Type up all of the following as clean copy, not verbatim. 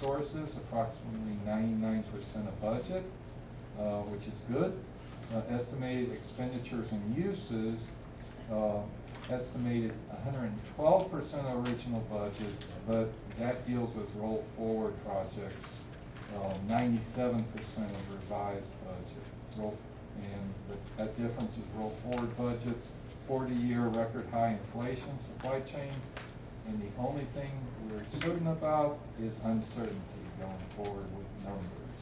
sources, approximately 99% of budget, which is good. Estimated expenditures and uses, estimated 112% of original budget, but that deals with roll forward projects. 97% of revised budget. That difference is roll forward budgets, 40-year record high inflation, supply chain, and the only thing we're certain about is uncertainty going forward with numbers.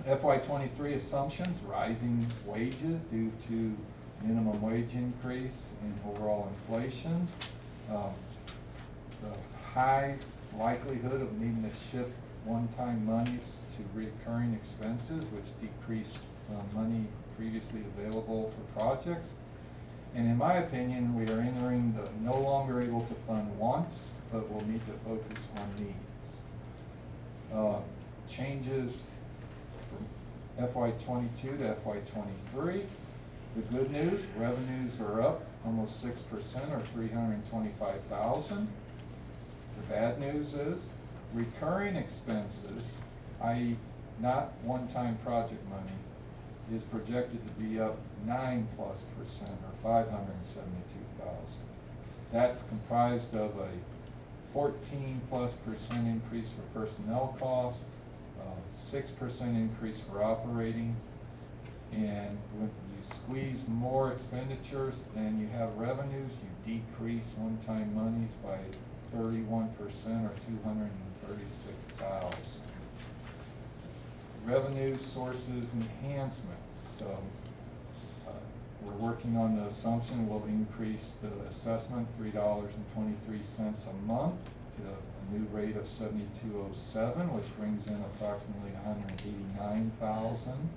FY23 assumptions: rising wages due to minimum wage increase and overall inflation. The high likelihood of needing to shift one-time monies to recurring expenses, which decrease money previously available for projects. And in my opinion, we are entering the no longer able to fund wants, but will need to focus on needs. Changes from FY22 to FY23. The good news: revenues are up almost 6%, or $325,000. The bad news is recurring expenses, i.e. not one-time project money, is projected to be up 9+%, or $572,000. That's comprised of a 14+% increase for personnel costs, 6% increase for operating, and when you squeeze more expenditures than you have revenues, you decrease one-time monies by 31%, or $236,000. Revenue sources enhancement. So we're working on the assumption we'll increase the assessment $3.23 a month to a new rate of $72.07, which brings in approximately $189,000.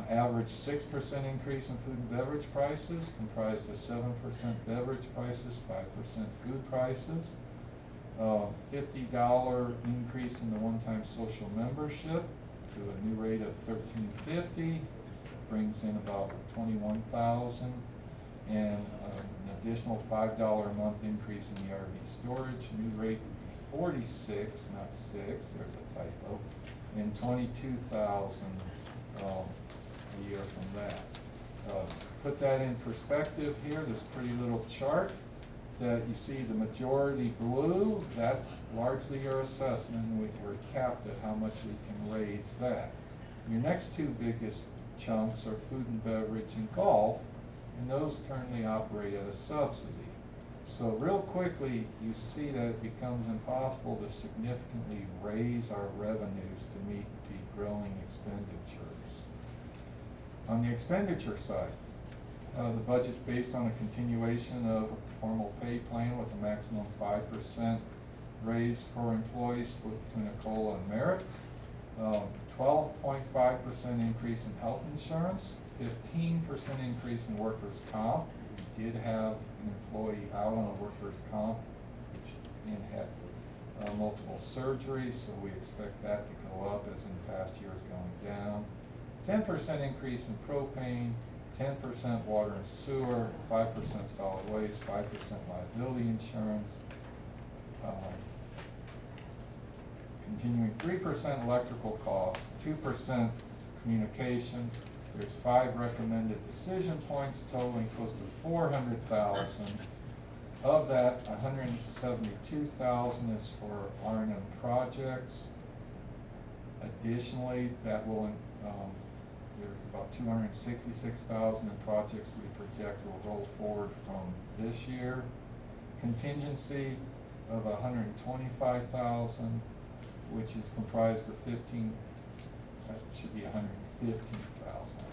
Average 6% increase in food and beverage prices, comprised of 7% beverage prices, 5% food prices. $50 increase in the one-time social membership to a new rate of $13.50, brings in about $21,000, and an additional $5 a month increase in the RV storage. New rate would be $46, not $6. There's a typo, and $22,000 a year from that. Put that in perspective here. This pretty little chart that you see, the majority blue, that's largely your assessment. We're capped at how much we can raise that. Your next two biggest chunks are food and beverage and golf, and those currently operate at a subsidy. So real quickly, you see that it becomes impossible to significantly raise our revenues to meet the growing expenditures. On the expenditure side, the budget's based on a continuation of a formal pay plan with a maximum 5% raise for employees between a COLA and merit. 12.5% increase in health insurance, 15% increase in workers' comp. We did have an employee out on a workers' comp, which had multiple surgeries, so we expect that to go up as in past years going down. 10% increase in propane, 10% water and sewer, 5% solid waste, 5% liability insurance. Continuing 3% electrical costs, 2% communications. There's 5 recommended decision points totaling close to $400,000. Of that, $172,000 is for R&M projects. Additionally, that will there's about $266,000 in projects we project will roll forward from this year. Contingency of $125,000, which is comprised of should be $115,000, I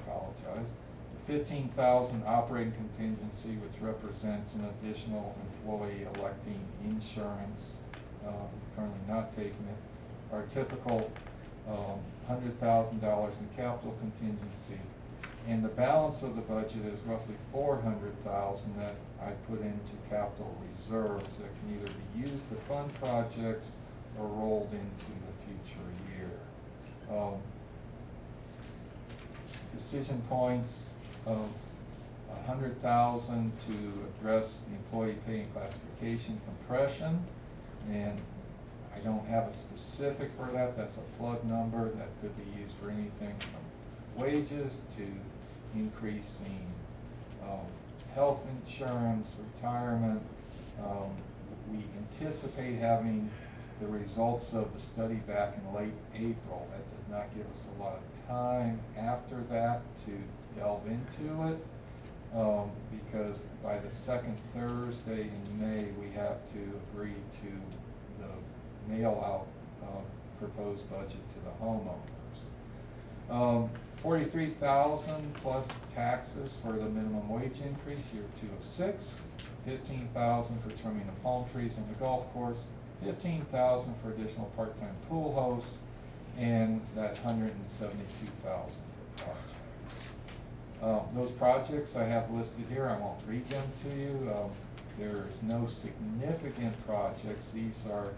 apologize. The $15,000 operating contingency, which represents an additional employee electing insurance, currently not taking it. Our typical $100,000 in capital contingency, and the balance of the budget is roughly $400,000 that I put into capital reserves that can either be used to fund projects or rolled into the future year. Decision points of $100,000 to address the employee pay and classification compression, and I don't have a specific for that. That's a plug number that could be used for anything from wages to increasing health insurance, retirement. We anticipate having the results of the study back in late April. That does not give us a lot of time after that to delve into it, because by the second Thursday in May, we have to agree to the mail-out proposed budget to the homeowners. 43,000 plus taxes for the minimum wage increase, year 2 of 6. 15,000 for trimming the palm trees on the golf course. 15,000 for additional part-time pool hosts, and that 172,000 for projects. Those projects I have listed here, I won't read them to you. There's no significant projects. These are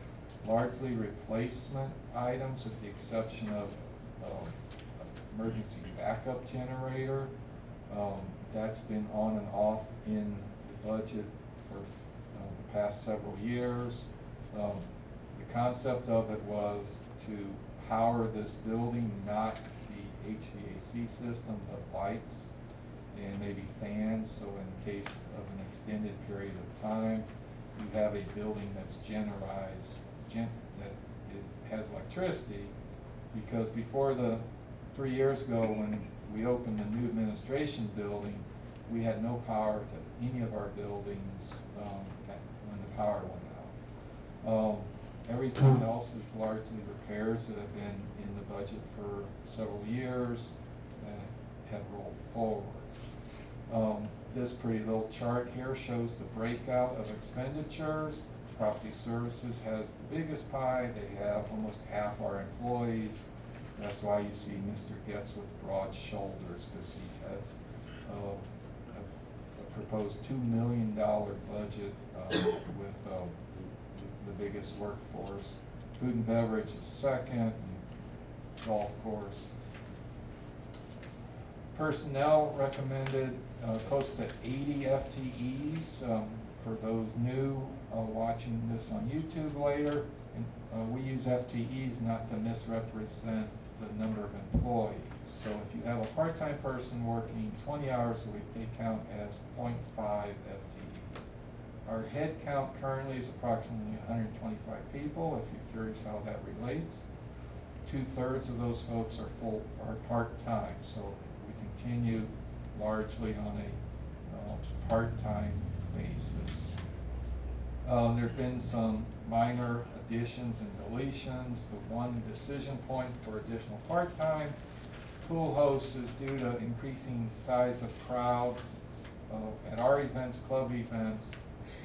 largely replacement items, with the exception of emergency backup generator. That's been on and off in the budget for the past several years. The concept of it was to power this building, not the HVAC system, but lights and maybe fans, so in case of an extended period of time, you have a building that's that has electricity. Because before 3 years ago, when we opened the new administration building, we had no power to any of our buildings when the power went out. Everything else is largely repairs that have been in the budget for several years that have rolled forward. This pretty little chart here shows the breakout of expenditures. Property Services has the biggest pie. They have almost half our employees. That's why you see Mr. Getz with broad shoulders, because he has a proposed $2 million budget with the biggest workforce. Food and beverage is second, and golf course. Personnel recommended close to 80 FTEs. For those new watching this on YouTube later, and, we use FTEs not to misrepresent the number of employees. So if you have a part-time person working 20 hours a week, they count as 0.5 FTEs. Our head count currently is approximately 125 people, if you're curious how that relates. 2/3 of those folks are part-time, so we continue largely on a part-time basis. There have been some minor additions and deletions. The one decision point for additional part-time pool hosts is due to increasing size of crowd at our events, club events,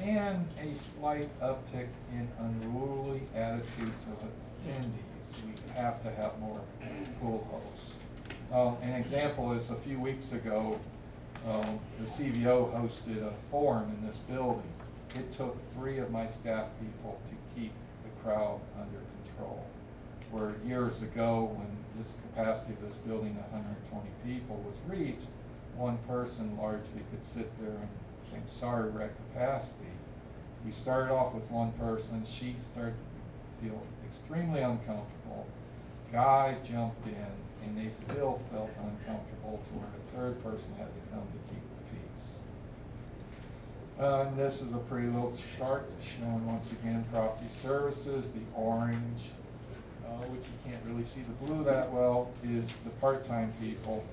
and a slight uptick in unruly attitudes of attendees. We have to have more pool hosts. An example is a few weeks ago, the CVO hosted a forum in this building. It took 3 of my staff people to keep the crowd under control. Where years ago, when this capacity of this building, 120 people, was reached, one person largely could sit there and say, "I'm sorry, we're at capacity." We started off with one person. She started to feel extremely uncomfortable. Guy jumped in, and they still felt uncomfortable to where the 3rd person had to come to keep the peace. And this is a pretty little chart showing once again Property Services. The orange, which you can't really see the blue that well, is the part-time people.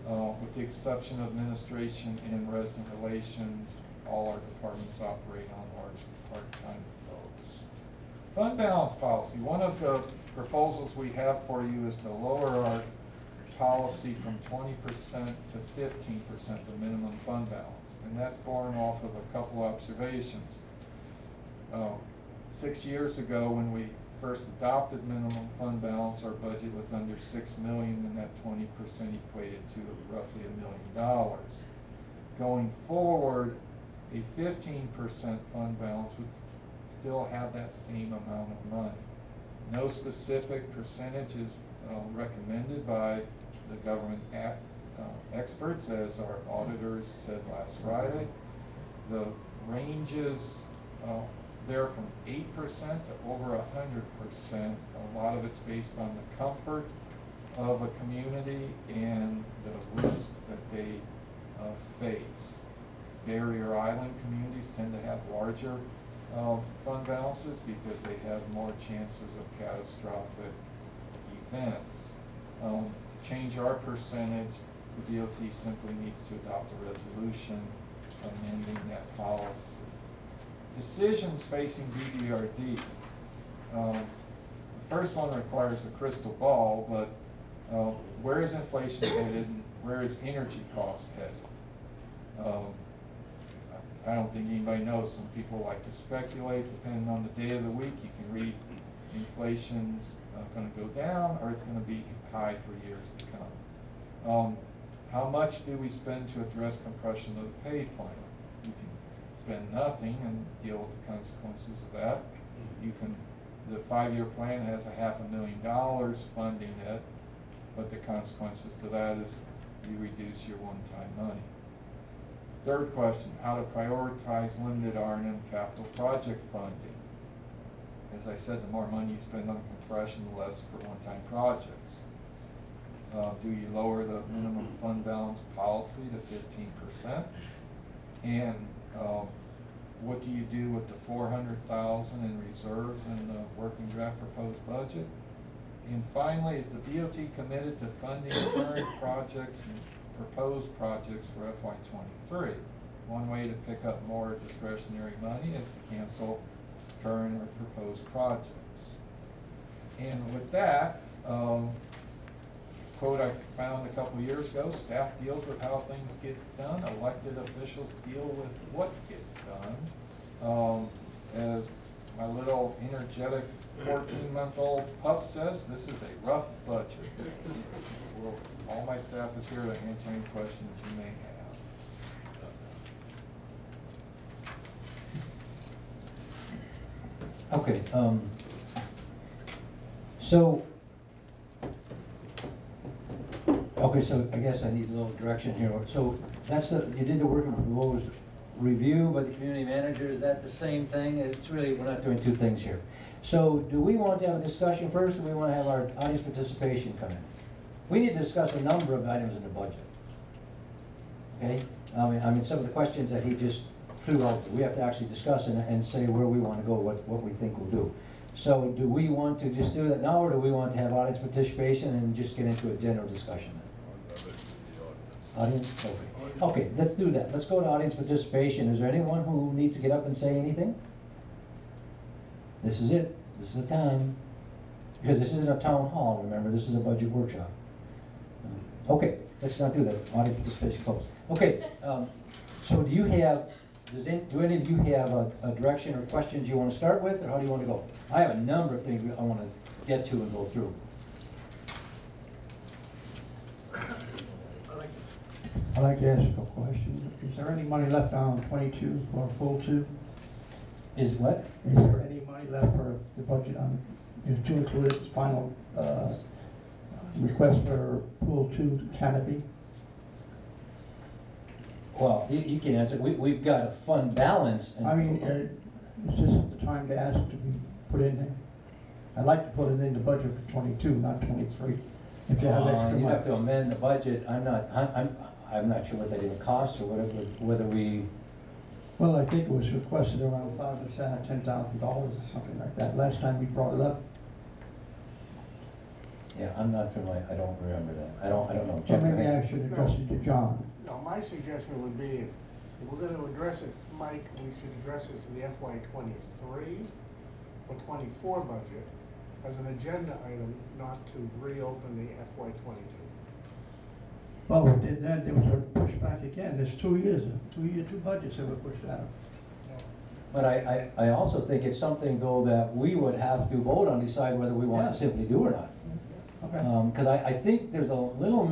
With the exception of administration and resident relations, all our departments operate on largely part-time folks. Fund balance policy. One of the proposals we have for you is to lower our policy from 20% to 15% for minimum fund balance. And that's born off of a couple observations. 6 years ago, when we first adopted minimum fund balance, our budget was under $6 million, and that 20% equated to roughly $1 million. Going forward, a 15% fund balance would still have that same amount of money. No specific percentage is recommended by the government experts, as our auditors said last Friday. The ranges there from 8% to over 100%. A lot of it's based on the comfort of a community and the risk that they face. Barrier Island communities tend to have larger fund balances because they have more chances of catastrophic events. To change our percentage, the DOT simply needs to adopt a resolution amending that policy. Decisions facing BBRD. The first one requires a crystal ball, but where is inflation headed and where is energy costs headed? I don't think anybody knows. Some people like to speculate. Depending on the day of the week, you can read inflation's going to go down or it's going to be high for years to come. How much do we spend to address compression of the pay plan? You can spend nothing and deal with the consequences of that. You can. The 5-year plan has $500,000 funding it, but the consequences to that is you reduce your one-time money. Third question, how to prioritize limited R&M capital project funding. As I said, the more money you spend on compression, the less for one-time projects. Do you lower the minimum fund balance policy to 15%? And what do you do with the $400,000 in reserves in the working draft proposed budget? And finally, is the DOT committed to funding current projects and proposed projects for FY23? One way to pick up more discretionary money is to cancel current or proposed projects. And with that, quote I found a couple years ago, staff deals with how things get done, elected officials deal with what gets done. As my little energetic 14-month-old pup says, this is a rough budget. Well, all my staff is here to answer any questions you may have. Okay, so I guess I need a little direction here. So that's you did the work and proposed review by the community manager. Is that the same thing? It's really, we're not doing two things here. So do we want to have a discussion first, or do we want to have our audience participation come in? We need to discuss a number of items in the budget. Okay? I mean, some of the questions that he just threw out, we have to actually discuss and say where we want to go, what we think we'll do. So do we want to just do that now, or do we want to have audience participation and just get into a general discussion? Audience? Okay. Okay, let's do that. Let's go to audience participation. Is there anyone who needs to get up and say anything? This is it. This is the time. Because this isn't a town hall, remember, this is a budget workshop. Okay, let's not do that. Audience participation closed. Okay, so do you have, do any of you have a direction or questions you want to start with, or how do you want to go? I have a number of things I want to get to and go through. I'd like to ask a question. Is there any money left on 22 for pool 2? Is what? Is there any money left for the budget on, to include its final request for pool 2 canopy? Well, you can answer. We've got a fund balance. And I mean, is this the time to ask to be put in there? I'd like to put it in the budget for 22, not 23. If you have extra you money. have to amend the budget. I'm not sure what that even costs, or whether we. Well, I think it was requested around $10,000 or something like that. Last time we brought it up. Yeah, I'm not familiar. I don't remember that. I don't know. So maybe I should address it to John. No, my suggestion would be, if we're gonna address it, Mike, we should address it for the FY23 or 24 budget as an agenda item, not to reopen the FY22. Well, we did that, there was a pushback again. There's 2 years, two budgets that were pushed out. But I also think it's something, though, that we would have to vote on, decide whether we want Yeah. to simply do or not. Okay. Because I think there's a little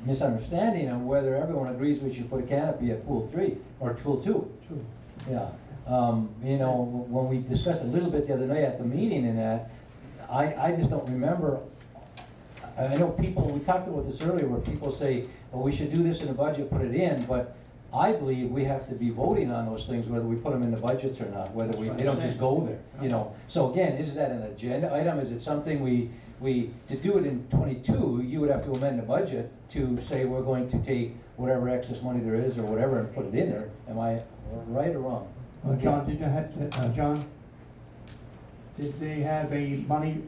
misunderstanding on whether everyone agrees we should put a canopy at pool 3 or pool 2. True. Yeah. You know, when we discussed a little bit the other night at the meeting and that, I just don't remember. I know people, we talked about this earlier, where people say, well, we should do this in the budget, put it in, but I believe we have to be voting on those things, whether we put them in the budgets or not, whether they don't just go there, you know. So again, is that an agenda item? Is it something to do it in 22, you would have to amend the budget to say we're going to take whatever excess money there is or whatever and put it in there. Am I right or wrong? John, John, did they have a money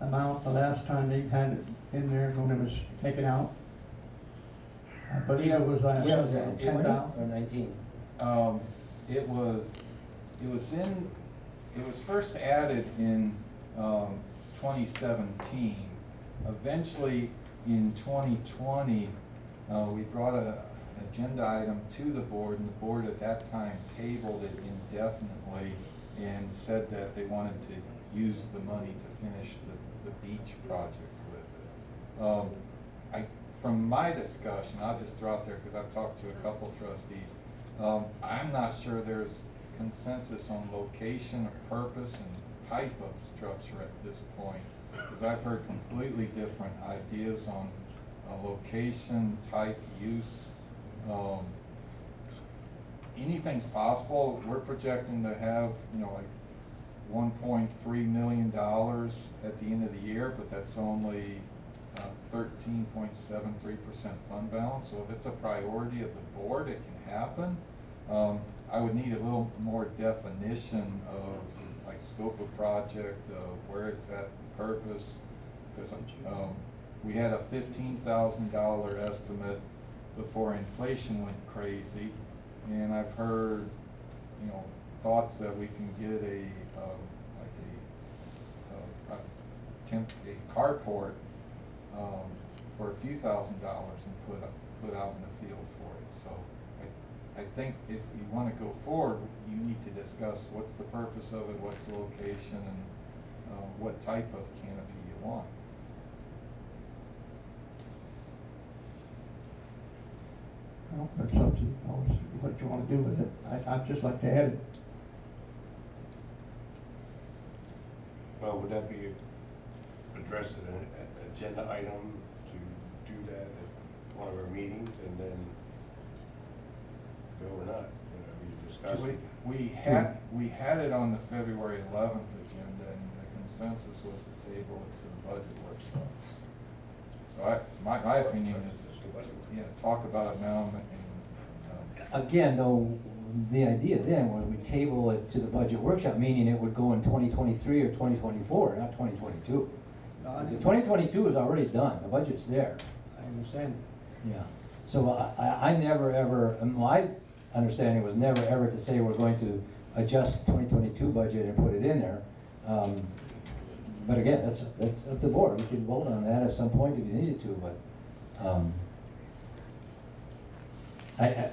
amount the last time they had it in there when it was taken out? I believe it was like Yeah, was that 20 10,000. or 19? It was first added in 2017. Eventually, in 2020, we brought an agenda item to the board, and the board at that time tabled it indefinitely and said that they wanted to use the money to finish the beach project with it. From my discussion, I'll just throw out there because I've talked to a couple trustees, I'm not sure there's consensus on location or purpose and type of structure at this point, because I've heard completely different ideas on location, type, use. Anything's possible. We're projecting to have, like $1.3 million at the end of the year, but that's only 13.73% fund balance. So if it's a priority of the board, it can happen. I would need a little more definition of like scope of project, where it's at, purpose, because we had a $15,000 estimate before inflation went crazy, and I've heard, thoughts that we can get a carport for a few $1,000s and put out in the field for it. So I think if you want to go forward, you need to discuss what's the purpose of it, what's the location, and what type of canopy you want. Well, it's up to you, what you want to do with it. I'd just like to add it. Well, would that be addressed in an agenda item to do that at one of our meetings and then go or not? We discuss it. We had it on the February 11th agenda, and the consensus was to table it to the budget workshops. So my opinion is, talk about it now and Again, though, the idea then, when we table it to the budget workshop, meaning it would go in 2023 or 2024, not 2022. The 2022 is already done, the budget's there. I understand. Yeah. So I never ever, my understanding was never ever to say we're going to adjust the 2022 budget and put it in there. But again, that's up to the board. We can vote on that at some point if you needed to, but I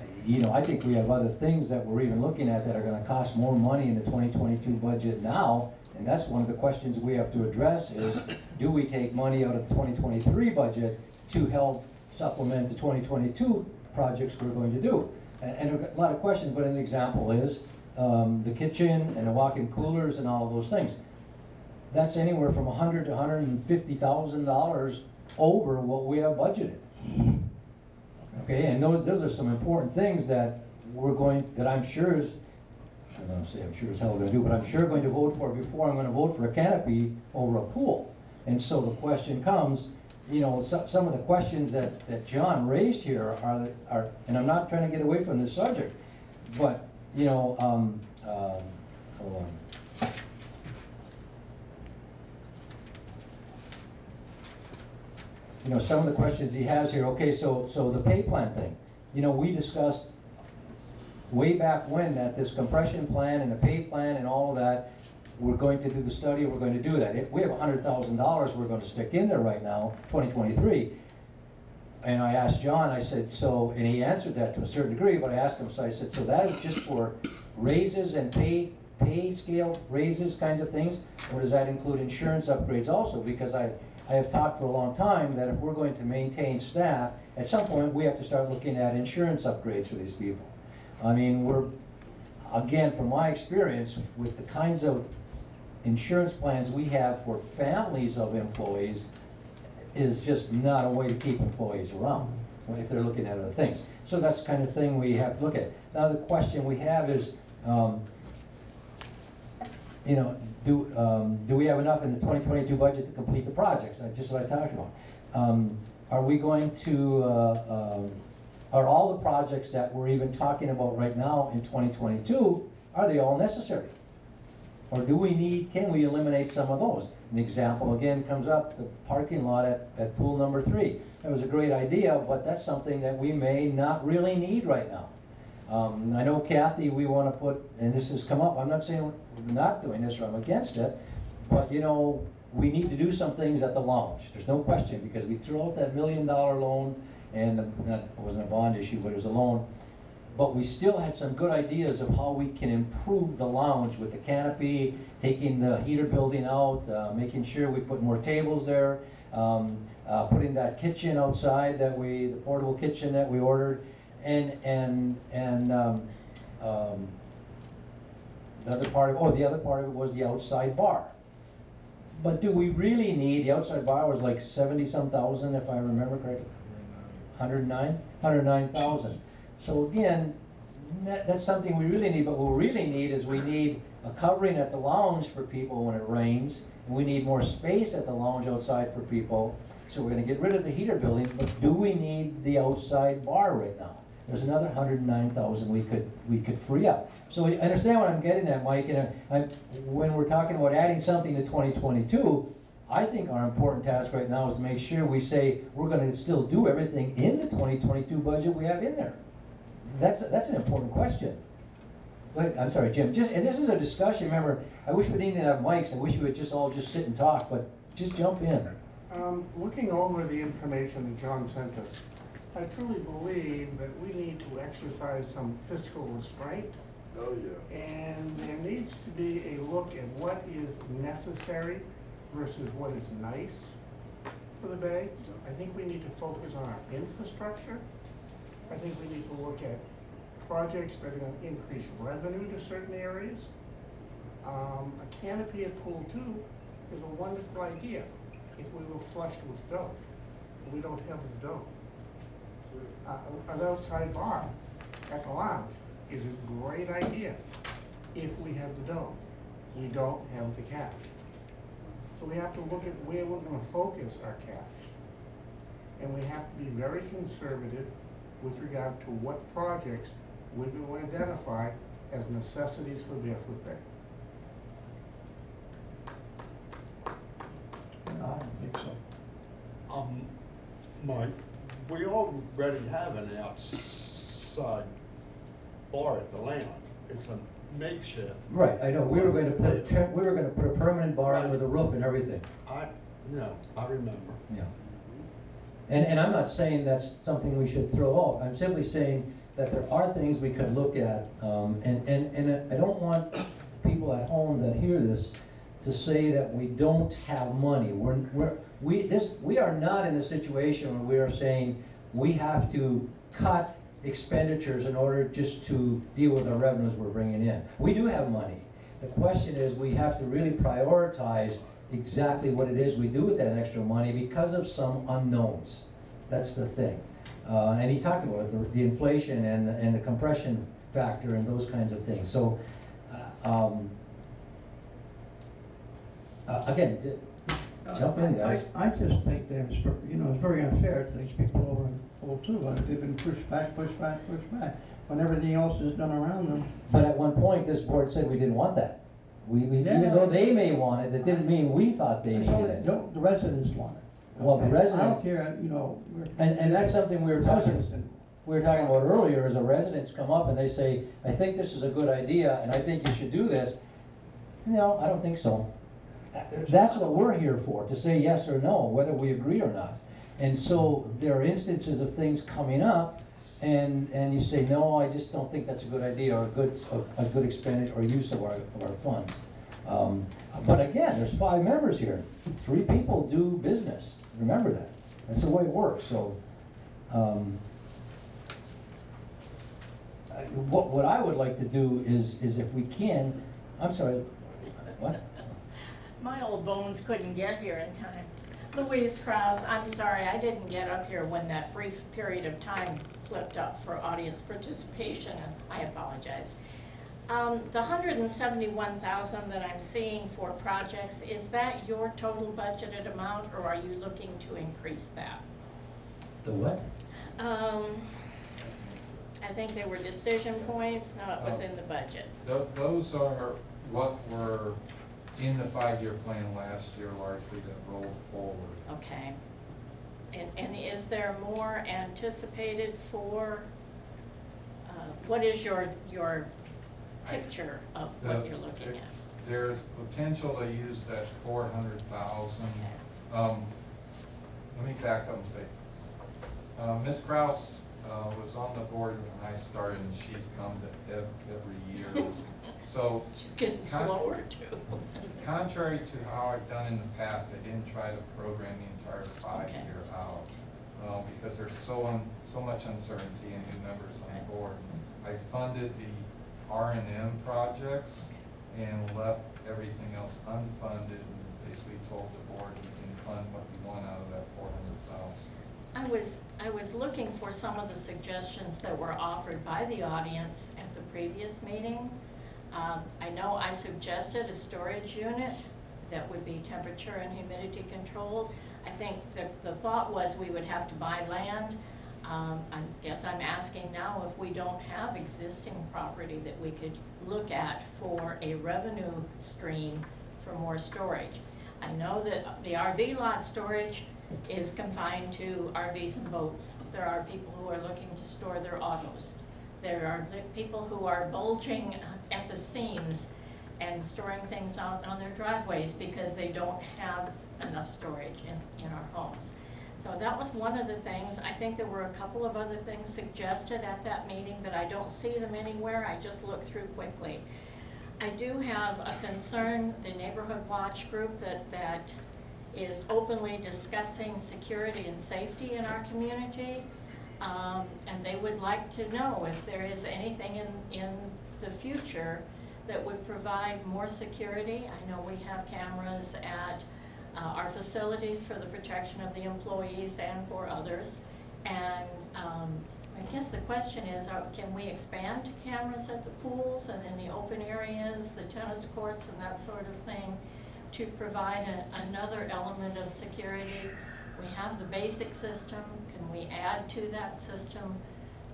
think we have other things that we're even looking at that are gonna cost more money in the 2022 budget now, and that's one of the questions we have to address is, do we take money out of the 2023 budget to help supplement the 2022 projects we're going to do? And a lot of questions, but an example is the kitchen and the walk-in coolers and all of those things. That's anywhere from $100,000 to $150,000 over what we have budgeted. Okay, and those are some important things that I'm sure is, I don't want to say I'm sure as hell going to do, but I'm sure going to vote for before I'm going to vote for a canopy over a pool. And so the question comes, some of the questions that John raised here are, and I'm not trying to get away from this subject, but, hold on. Some of the questions he has here, okay, so the pay plan thing. We discussed way back when that this compression plan and the pay plan and all of that, we're going to do the study, we're going to do that. If we have $100,000 we're going to stick in there right now, 2023. And I asked John, I said, and he answered that to a certain degree, but I asked him, so I said, so that is just for raises and pay scale raises kinds of things, or does that include insurance upgrades also? Because I have talked for a long time that if we're going to maintain staff, at some point we have to start looking at insurance upgrades for these people. I mean, again, from my experience, with the kinds of insurance plans we have for families of employees, is just not a way to keep employees around. if they're looking at other things. So that's the kind of thing we have to look at. Now, the question we have is, you know, do we have enough in the 2022 budget to complete the projects? That's just what I talked about. Are we going to, are all the projects that we're even talking about right now in 2022, are they all necessary? Or do we need, can we eliminate some of those? An example again comes up, the parking lot at pool number 3. That was a great idea, but that's something that we may not really need right now. I know Kathy, we want to put, and this has come up, I'm not saying we're not doing this or I'm against it, but you know, we need to do some things at the lounge. There's no question, because we threw out that $1 million loan, and it wasn't a bond issue, but it was a loan. But we still had some good ideas of how we can improve the lounge with the canopy, taking the heater building out, making sure we put more tables there, putting that kitchen outside that the portable kitchen that we ordered, and the other part of it was the outside bar. But do we really need, the outside bar was like 70-some thousand, if I remember correctly? 109,000. So again, that's something we really need, but what we really need is we need a covering at the lounge for people when it rains, and we need more space at the lounge outside for people. So we're gonna get rid of the heater building, but do we need the outside bar right now? There's another 109,000 we could free up. So I understand what I'm getting at, Mike, and when we're talking about adding something to 2022, I think our important task right now is to make sure we say we're gonna still do everything in the 2022 budget we have in there. That's an important question. Go ahead, I'm sorry, Jim, and this is a discussion, remember, I wish we didn't have mics, I wish we would all just sit and talk, but just jump in. Looking over the information that John sent us, I truly believe that we need to exercise some fiscal restraint. Oh, yeah. And there needs to be a look at what is necessary versus what is nice for the Bay. I think we need to focus on our infrastructure. I think we need to look at projects that are gonna increase revenue to certain areas. A canopy at Pool 2 is a wonderful idea if we were flushed with dough. We don't have the dough. An outside bar at the lounge is a great idea if we have the dough. We don't have the cash. So we have to look at where we're gonna focus our cash. And we have to be very conservative with regard to what projects we're going to identify as necessities for Barefoot Bay. No, I don't think so. Mike, we already have an outside bar at the lounge. It's a makeshift. Right, I know, we were gonna put a permanent bar in with a roof and everything. I remember. Yeah. And I'm not saying that's something we should throw out, I'm simply saying that there are things we could look at, and I don't want people at home that hear this to say that we don't have money. We are not in a situation where we are saying we have to cut expenditures in order just to deal with the revenues we're bringing in. We do have money. The question is, we have to really prioritize exactly what it is we do with that extra money because of some unknowns. That's the thing. And he talked about it, the inflation and the compression factor and those kinds of things. So, again, jump in, guys. I just think that it's, it's very unfair to these people over in Pool 2. They've been pushed back. When everything else is done around them. But at one point, this board said we didn't want that. Even Yeah. though they may want it, that didn't mean we thought they It's needed only- it. no, the residents want it. Well, the Okay? residents- I don't care, And that's something we were talking Residents about earlier, is the residents come up and they say, I think this is a good idea, and I think you should do this. No, I don't think so. That's what we're here for, to say yes or no, whether we agree or not. And so there are instances of things coming up, and you say, no, I just don't think that's a good idea, or a good expenditure or use of our funds. But again, there's 5 members here. 3 people do business. Remember that. That's the way it works. So, what I would like to do is if we can, I'm sorry, what? My old bones couldn't get here in time. Louise Kraus, I'm sorry, I didn't get up here when that brief period of time flipped up for audience participation, and I apologize. The $171,000 that I'm seeing for projects, is that your total budgeted amount, or are you looking to increase that? The what? I think they were decision points, no, it was in the budget. Those are what were in the 5-year plan last year largely that rolled forward. Okay. And is there more anticipated for, what is your picture of what you're looking at? There's potential to use that 400,000. Let me back up and say, Ms. Kraus was on the board when I started, and she's come to every year. So She's getting slower too. contrary to how I've done in the past, I didn't try to program the entire 5-year out, because there's so much uncertainty and new members on the board. I funded the R&M projects and left everything else unfunded, and basically told the board we can fund what we want out of that 400,000. I was looking for some of the suggestions that were offered by the audience at the previous meeting. I know I suggested a storage unit that would be temperature and humidity controlled. I think the thought was we would have to buy land. I guess I'm asking now if we don't have existing property that we could look at for a revenue stream for more storage. I know that the RV lot storage is confined to RVs and boats. There are people who are looking to store their autos. There are the people who are bulging at the seams and storing things out on their driveways because they don't have enough storage in our homes. So that was one of the things. I think there were a couple of other things suggested at that meeting, but I don't see them anywhere. I just looked through quickly. I do have a concern, the Neighborhood Watch group that is openly discussing security and safety in our community. And they would like to know if there is anything in the future that would provide more security. I know we have cameras at our facilities for the protection of the employees and for others. And I guess the question is, can we expand cameras at the pools and in the open areas, the tennis courts and that sort of thing, to provide another element of security? We have the basic system. Can we add to that system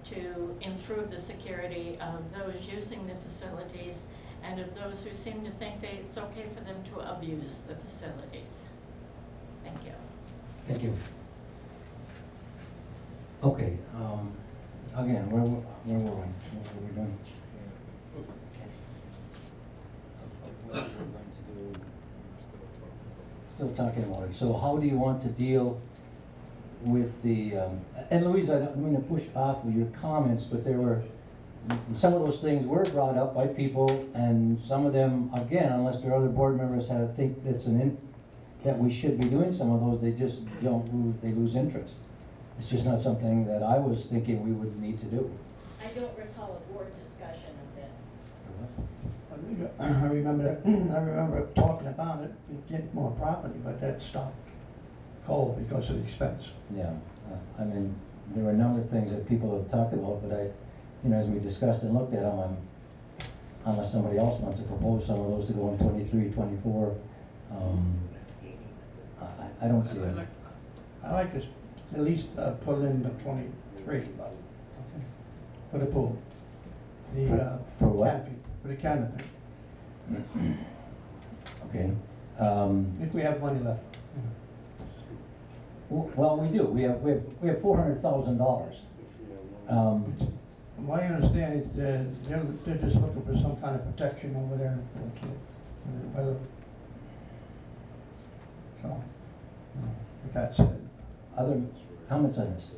to improve the security of those using the facilities and of those who seem to think that it's okay for them to abuse the facilities? Thank you. Thank you. Okay, again, where were we? What were we doing? What we're going to do? Still talking about it. So how do you want to deal with the, and Louise, I don't mean to push off with your comments, but there were, some of those things were brought up by people, and some of them, again, unless there are other board members that think that's that we should be doing some of those, they just they lose interest. It's just not something that I was thinking we would need to do. I don't recall a board discussion of it. I remember talking about it, to get more property, but that stopped cold because of the expense. Yeah, I mean, there were a number of things that people have talked about, but as we discussed and looked at them, unless somebody else wants to propose some of those to go in 23, 24, I don't see it. I like to at least put it in the 23, okay, for the pool. For what? Canopy, for the canopy, Okay. if we have money left. Well, we do. We have $400,000. From what I understand, they're just looking for some kind of protection over there for the weather. So, with that said. Other comments on this?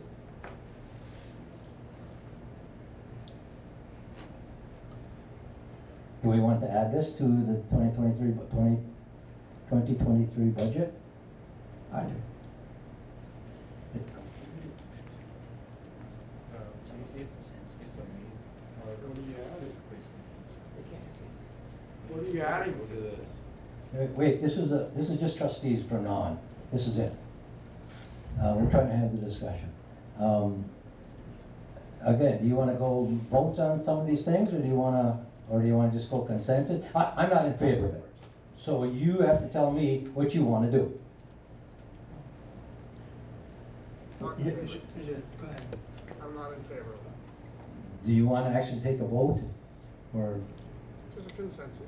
Do we want to add this to the 2023 budget? I do. What are you adding to this? Wait, this is just trustees from now on. This is it. We're trying to have the discussion. Again, do you wanna go vote on some of these things, or do you wanna just go consensus? I'm not in favor of it, so you have to tell me what you wanna do. Go ahead. I'm not in favor of that. Do you wanna actually take a vote, or? Just a consensus.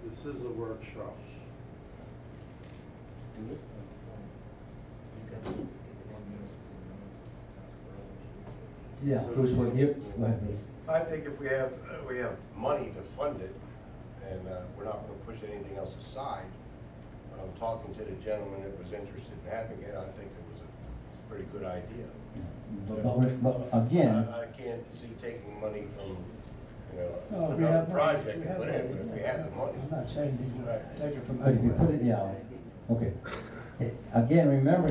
This is a workshop. Yeah, Bruce, go ahead, Bruce. I think if we have money to fund it, and we're not gonna push anything else aside, talking to the gentleman that was interested in having it, I think it was a pretty good idea. But again, I can't see taking money from, No, we another have money. project, We or have whatever, money. but if we had the money. I'm not saying you take it from if you put anywhere. it, yeah, okay. Again, remember,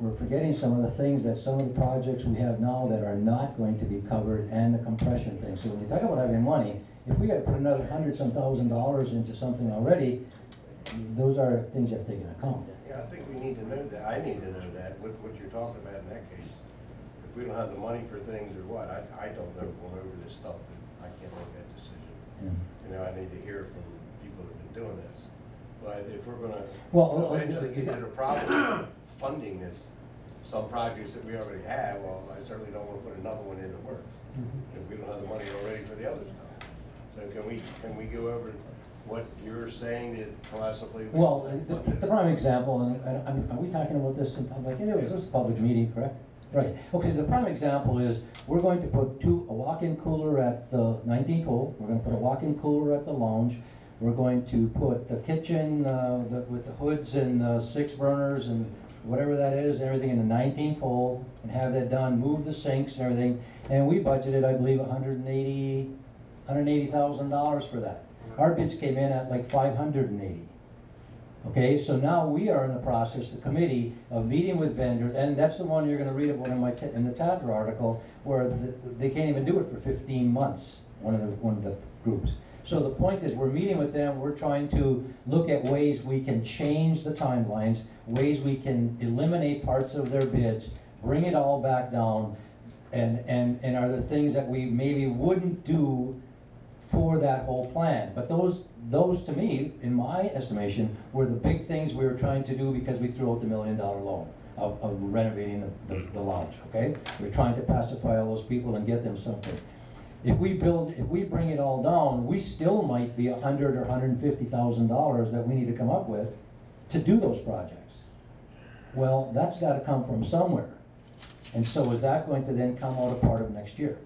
we're forgetting some of the things that some of the projects we have now that are not going to be covered, and the compression thing. So when you talk about having money, if we gotta put another $100-some thousand into something already, those are things you have to take into account. Yeah, I think we need to know that, I need to know that, what you're talking about in that case. If we don't have the money for things or what, I don't know, going over this stuff, that I can't make that decision. Yeah. I need to hear from people that have been doing this. But if we're gonna Well, eventually get to the problem of funding some projects that we already have, well, I certainly don't wanna put another one in the works, if we don't have the money already for the other stuff. So can we go over what you're saying that possibly? we Well, can fund the it? prime example, and are we talking about this in public? Anyways, this is a public meeting, correct? Right, okay, so the prime example is, we're going to put a walk-in cooler at the 19th hole, we're gonna put a walk-in cooler at the lounge, we're going to put the kitchen, with the hoods and the 6 burners and whatever that is, everything in the 19th hole, and have that done, move the sinks and everything, and we budgeted, I believe, $180,000 for that. Our bids came in at like 580. Okay, so now we are in the process, the committee, of meeting with vendors, and that's the one you're gonna read about in the Tadler article, where they can't even do it for 15 months, one of the groups. So the point is, we're meeting with them, we're trying to look at ways we can change the timelines, ways we can eliminate parts of their bids, bring it all back down, and are the things that we maybe wouldn't do for that whole plan. But those to me, in my estimation, were the big things we were trying to do, because we threw out the $1 million loan of renovating the lounge, okay? We're trying to pacify all those people and get them something. If we bring it all down, we still might be $100,000 or $150,000 that we need to come up with to do those projects. Well, that's gotta come from somewhere. And so is that going to then come out a part of next year?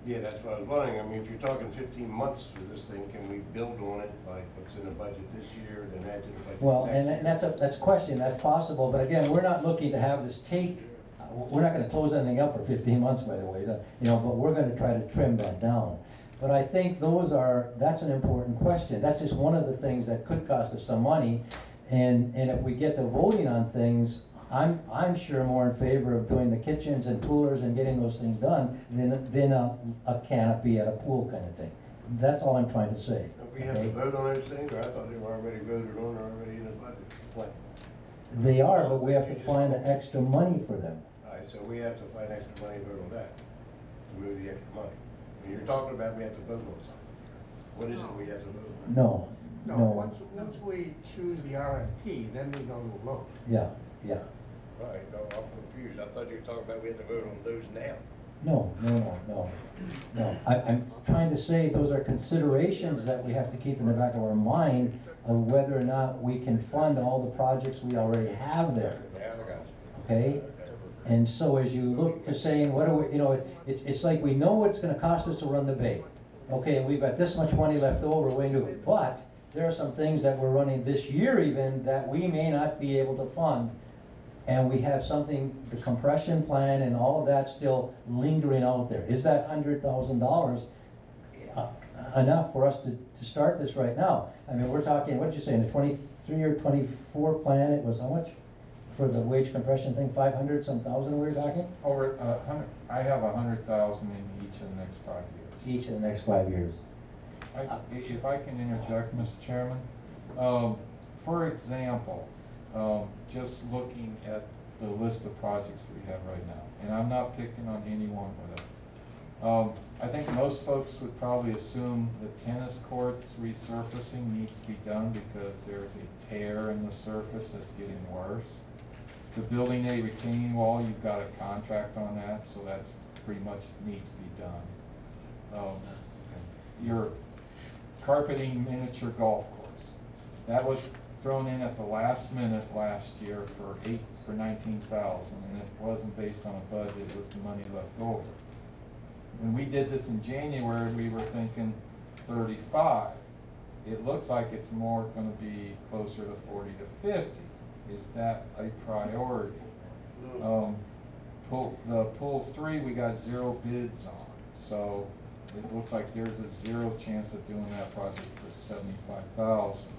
Yeah, that's what I was wondering, I mean, if you're talking 15 months for this thing, can we build on it, like what's in the budget this year, then add to the budget Well, next and year? that's a question, that's possible, but again, we're not looking to have this we're not gonna close anything up for 15 months, by the way, but we're gonna try to trim that down. But I think that's an important question, that's just one of the things that could cost us some money, and if we get to voting on things, I'm sure more in favor of doing the kitchens and coolers and getting those things done than a canopy at a pool kind of thing. That's all I'm trying to say. Do we have to okay? vote on those things, or I thought they were already voted on, or already in the budget? They are, but we have to find the extra money for them. All right, so we have to find extra money and vote on that, to move the extra money. When you're talking about we have to vote on something, what is it we have to vote on? No, No, no, once we choose the RFP, then we go to a vote. yeah. All right, no, I'm confused, I thought you were talking about we had to vote on those now. No. I'm trying to say those are considerations that we have to keep in the back of our mind of whether or not we can fund all the projects we already have there, Now I got you. okay? And so as you look to saying, what do we, it's like we know what it's gonna cost us to run the bay. Okay, we've got this much money left over, we can do it. But there are some things that we're running this year even that we may not be able to fund. And we have something, the compression plan and all of that still lingering out there. Is that $100,000 enough for us to start this right now? I mean, we're talking, what did you say, in the 23 or 24 plan, it was how much? For the wage compression thing, 500-some thousand we were talking? Over 100, I have 100,000 in each of the next 5 years. Each of the next 5 years. If I can interject, Mr. Chairman, for example, just looking at the list of projects we have right now, and I'm not picking on anyone with it. I think most folks would probably assume the tennis courts resurfacing needs to be done because there's a tear in the surface that's getting worse. The building a retaining wall, you've got a contract on that, so that's pretty much needs to be done. Your carpeting miniature golf course, that was thrown in at the last minute last year for 19,000, and it wasn't based on a budget, it was the money left over. When we did this in January, we were thinking 35. It looks like it's more gonna be closer to 40 to 50. Is that a priority? The pool 3, we got 0 bids on, so it looks like there's a 0 chance of doing that project for 75,000.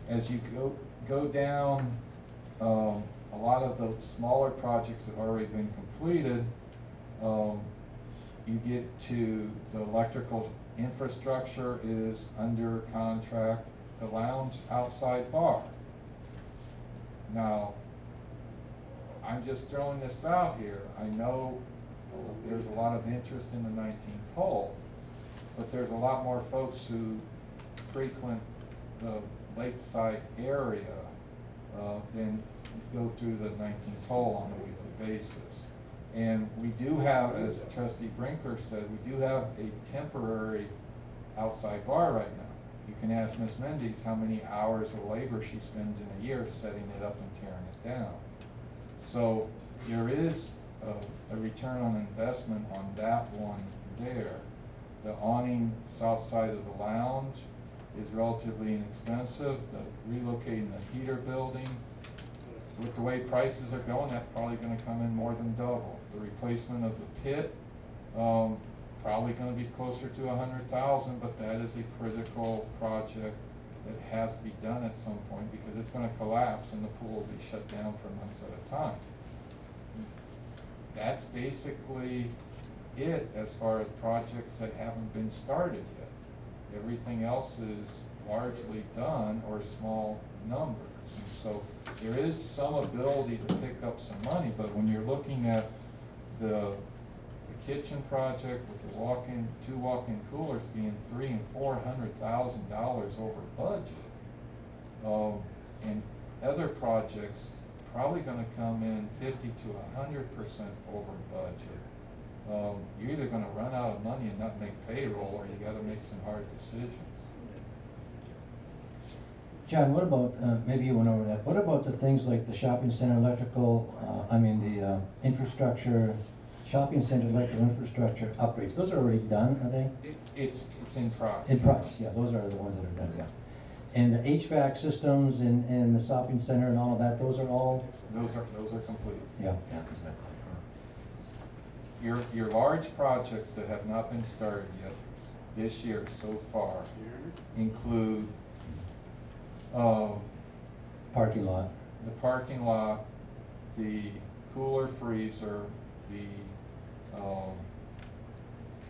As you go down, a lot of the smaller projects have already been completed. You get to the electrical infrastructure is under contract, the lounge outside bar. Now, I'm just throwing this out here. I know there's a lot of interest in the 19th hole, but there's a lot more folks who frequent the lakeside area than go through the 19th hole on a weekly basis. And we do have, as Trustee Brinker said, we do have a temporary outside bar right now. You can ask Ms. Mendes how many hours of labor she spends in a year setting it up and tearing it down. So there is a return on investment on that one there. The awning south side of the lounge is relatively inexpensive. Relocating the heater building, with the way prices are going, that's probably gonna come in more than double. The replacement of the pit, probably gonna be closer to 100,000, but that is a critical project that has to be done at some point because it's gonna collapse and the pool will be shut down for months at a time. That's basically it as far as projects that haven't been started yet. Everything else is largely done or small numbers. And so there is some ability to pick up some money, but when you're looking at the kitchen project with the two walk-in coolers being $300,000 and $400,000 over budget, and other projects probably going to come in 50 to 100% over budget. You're either going to run out of money and not make payroll, or you got to make some hard decisions. John, what about, maybe you went over that, what about the things like the shopping center electrical, the infrastructure, shopping center electrical infrastructure upgrades? Those are already done, are they? It's in process. In process, yeah, those are the ones that are done, yeah. And the HVAC systems in the shopping center and all of that, those are all? Those are complete. Yeah, yeah. 'Cause Your large projects that have not been started yet this year so far include parking lot. the parking lot, the cooler freezer, the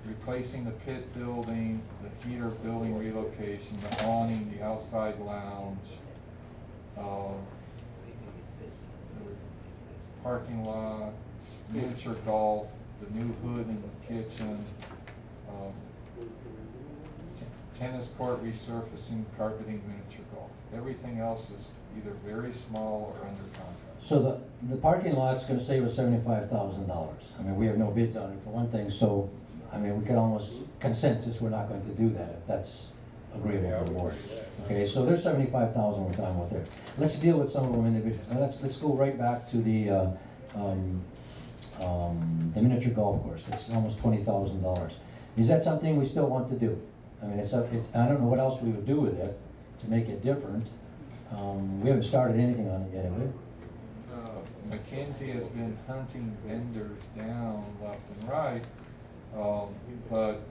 replacing the pit building, the heater building relocation, the awning, the outside lounge, parking lot, miniature golf, the new hood in the kitchen, tennis court resurfacing, carpeting, miniature golf. Everything else is either very small or under contract. So the parking lot's gonna save us $75,000. I mean, we have no bids on it for one thing, so, I mean, we could almost consensus, we're not going to do that if that's agreeable to the board. Okay, so there's 75,000 we're talking about there. Let's deal with some of them individually. Now let's go right back to the miniature golf course. It's almost $20,000. Is that something we still want to do? I mean, I don't know what else we would do with it to make it different. We haven't started anything on it yet, have we? McKinsey has been hunting vendors down left and right, but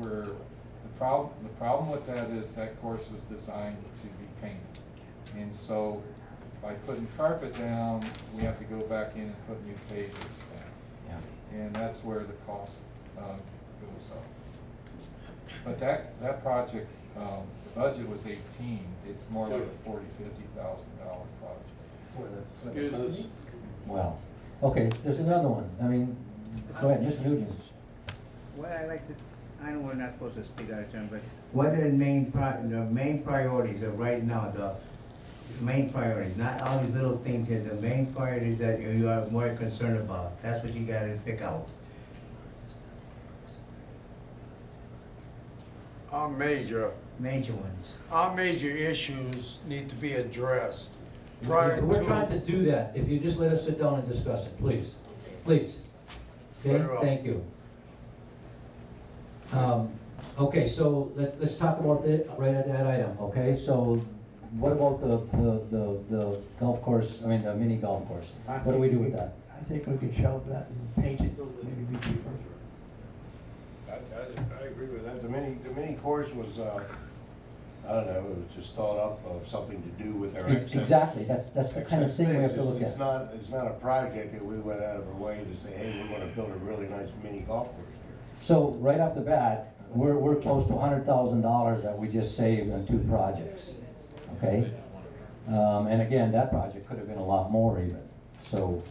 the problem with that is that course was designed to be painted. And so by putting carpet down, we have to go back in and put new pavers down. Yeah. And that's where the cost goes up. But that project The budget was 18, it's more like a $40,000, $50,000 project. For the Excuse us. Well, okay, there's another one. I mean, go ahead, Mr. Nugent. What I like to, I know we're not supposed to speak out of turn, but what are the main priorities of right now, the main priorities, not all these little things here, the main priorities that you are more concerned about, that's what you gotta pick out. Our major issues need to be addressed prior We're trying to. to do that. If you just let us sit down and discuss it, please. Please. Okay, Very well. thank you. Okay, so let's talk about it right at that item, okay? So what about the golf course, I mean, the mini golf course? What do we do with that? I think we could shelve that and paint it, maybe be cheaper. I agree with that. The mini course was, I don't know, it was just thought up of something to do with our excess. Exactly, that's the kind of thing we have to look It's at. it's not a project that we went out of our way to say, hey, we're gonna build a really nice mini golf course here. So right off the bat, we're close to $100,000 that we just saved on 2 projects, okay? And again, that project could have been a lot more even. So,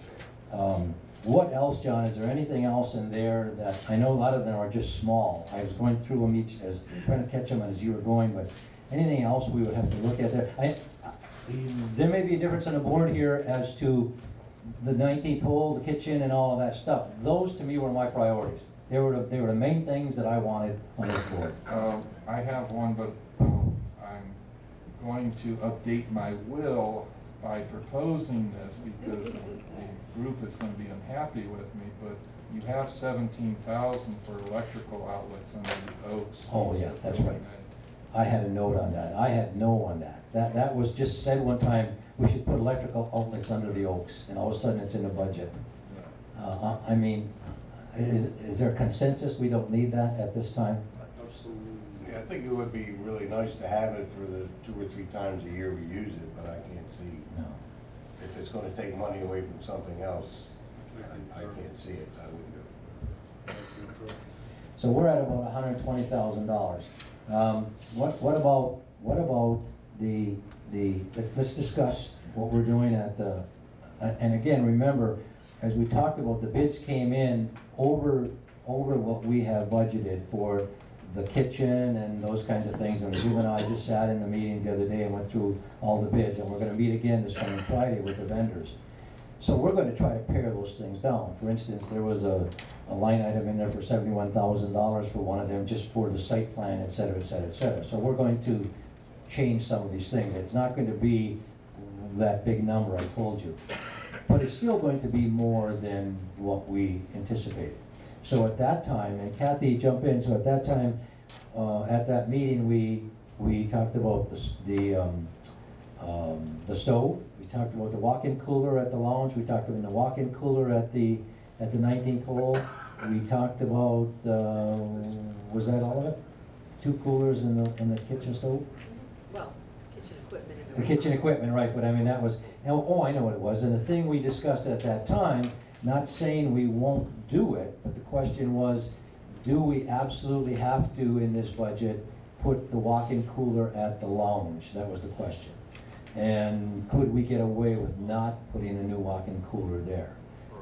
what else, John? Is there anything else in there that, I know a lot of them are just small. I was going through them each, as trying to catch them as you were going, but anything else we would have to look at there? There may be a difference on the board here as to the 19th hole, the kitchen and all of that stuff. Those to me were my priorities. They were the main things that I wanted on this board. I have one, but I'm going to update my will by proposing this because the group is going to be unhappy with me, but you have 17,000 for electrical outlets under the Oaks. Oh, yeah, that's right. I had a note on that. I had no on that. That was just said one time, we should put electrical outlets under the Oaks, and all of a sudden it's in the budget. I mean, is there consensus we don't need that at this time? Absolutely. Yeah, I think it would be really nice to have it for the 2 or 3 times a year we use it, but I can't see, No. if it's gonna take money away from something else, I can't see it, so I wouldn't go for it. So we're at about $120,000. What about let's discuss what we're doing at the, and again, remember, as we talked about, the bids came in over what we have budgeted for the kitchen and those kinds of things. And you and I just sat in the meeting the other day and went through all the bids, and we're gonna meet again this coming Friday with the vendors. So we're gonna try to pare those things down. For instance, there was a line item in there for $71,000 for one of them, just for the site plan, et cetera, et cetera, et cetera. So we're going to change some of these things. It's not going to be that big number I told you, but it's still going to be more than what we anticipated. So at that time, and Kathy, jump in, so at that time, at that meeting, we talked about the stove, we talked about the walk-in cooler at the lounge, we talked about the walk-in cooler at the 19th hole, we talked about, was that all of it? 2 coolers in the kitchen stove? Well, kitchen equipment and The kitchen equipment, right, but I mean, that was, oh, I know what it was, and the thing we discussed at that time, not saying we won't do it, but the question was, do we absolutely have to, in this budget, put the walk-in cooler at the lounge? That was the question. And could we get away with not putting a new walk-in cooler there?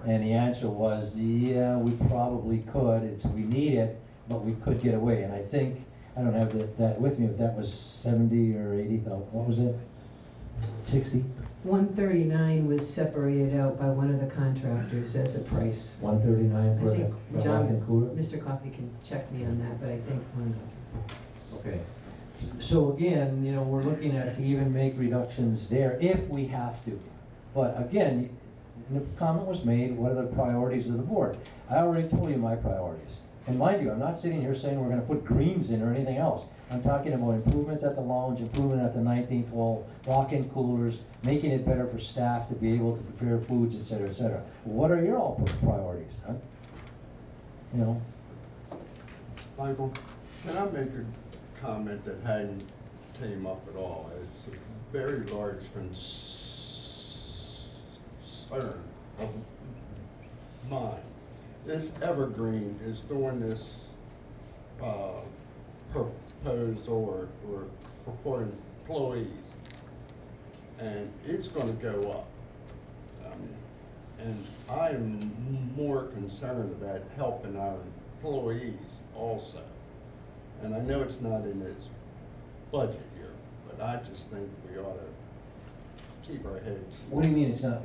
And the answer was, yeah, we probably could, we need it, but we could get away. And I think, I don't have that with me, but that was 70 or 80,000, what was it? 60? 139 was separated out by one of the contractors as a price. 139 for I think the John, walk-in cooler? Mr. Coffey can check me on that, but I think Okay. So again, you know, we're looking at to even make reductions there if we have to. But again, the comment was made, what are the priorities of the board? I already told you my priorities. And mind you, I'm not sitting here saying we're gonna put greens in or anything else. I'm talking about improvements at the lounge, improvement at the 19th hole, walk-in coolers, making it better for staff to be able to prepare foods, et cetera, et cetera. What are your all priorities, huh? You know? Michael, can I make a comment that hadn't came up at all? It's a very large concern of mine. This Evergreen is doing this proposal or for employees. And it's gonna go up. And I am more concerned about helping our employees also. And I know it's not in its budget here, but I just think we ought to keep our heads. What do you mean it's not,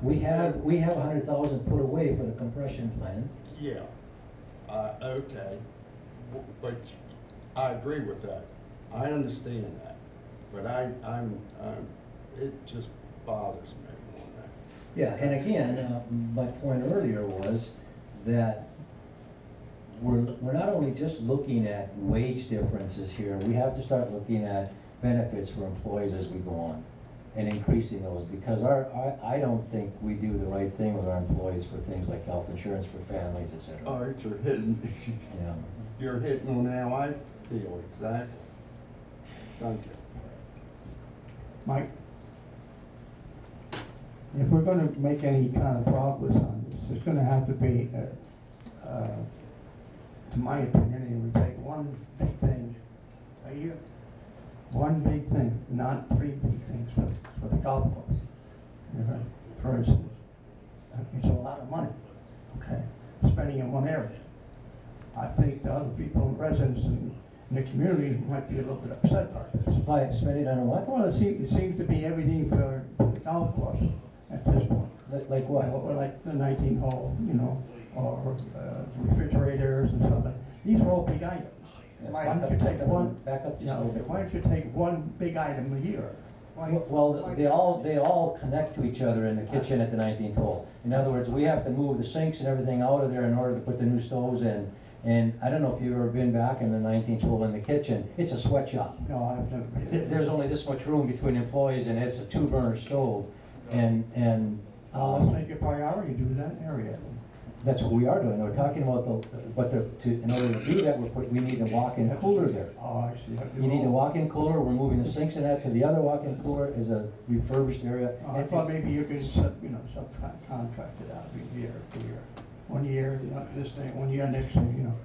we have 100,000 put away for the compression plan. Yeah, okay, but I agree with that. I understand that, but it just bothers me on that. Yeah, and again, my point earlier was that we're not only just looking at wage differences here, we have to start looking at benefits for employees as we go on and increasing those, because I don't think we do the right thing with our employees for things like health insurance for families, et cetera. All right, Yeah. you're hitting on how I feel, exactly. Thank you. Mike? If we're gonna make any kind of progress on this, it's gonna have to be, to my opinion, it would take one big thing a year. One big thing, not three big things for the golf course. Okay? For instance, it's a lot of money, okay, spending in one area. I think the other people, residents in the community might be a little bit upset about this. By spending on what? Well, it seems to be everything for the golf course at this point. Like what? Well, like the 19 hole, you know, or refrigerators and stuff like, these are all big items. Why don't you take one, Back up just yeah, a little okay, bit. why don't you take one big item a year? Well, they all connect to each other in the kitchen at the 19th hole. In other words, we have to move the sinks and everything out of there in order to put the new stoves in. And I don't know if you've ever been back in the 19th hole in the kitchen, it's a sweatshop. No, I've never been. There's only this much room between employees, and it's a 2-burner stove. And Let's make a priority, do that area. that's what we are doing. We're talking about in order to do that, we need a walk-in cooler there. Oh, I see. You need a walk-in cooler, we're moving the sinks in that to the other walk-in cooler is a refurbished area. I thought maybe you could, subcontract it out year to year. 1 year, you know, this thing, 1 year, next thing, you know.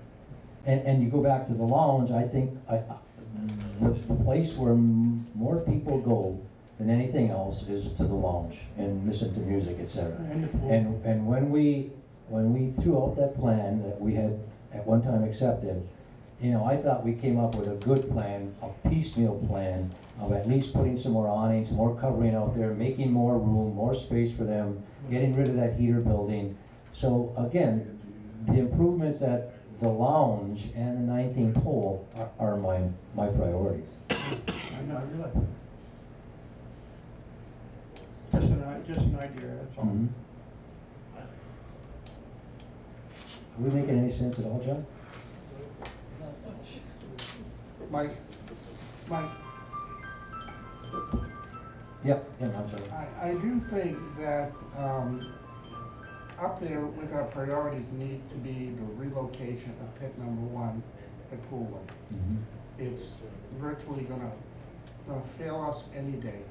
And you go back to the lounge, I think, the place where more people go than anything else is to the lounge and listen to music, et cetera. And the pool. And when we threw out that plan that we had at one time accepted, you know, I thought we came up with a good plan, a piecemeal plan of at least putting some more awnings, more covering out there, making more room, more space for them, getting rid of that heater building. So again, the improvements at the lounge and the 19th hole are my priorities. I know, I realize that. Just an idea, that's all. Mhm. Are we making any sense at all, John? Mike, Yep, I'm sorry. I do think that, up there with our priorities need to be the relocation of pit number 1 at Poolwood. Mhm. It's virtually gonna fail us any day.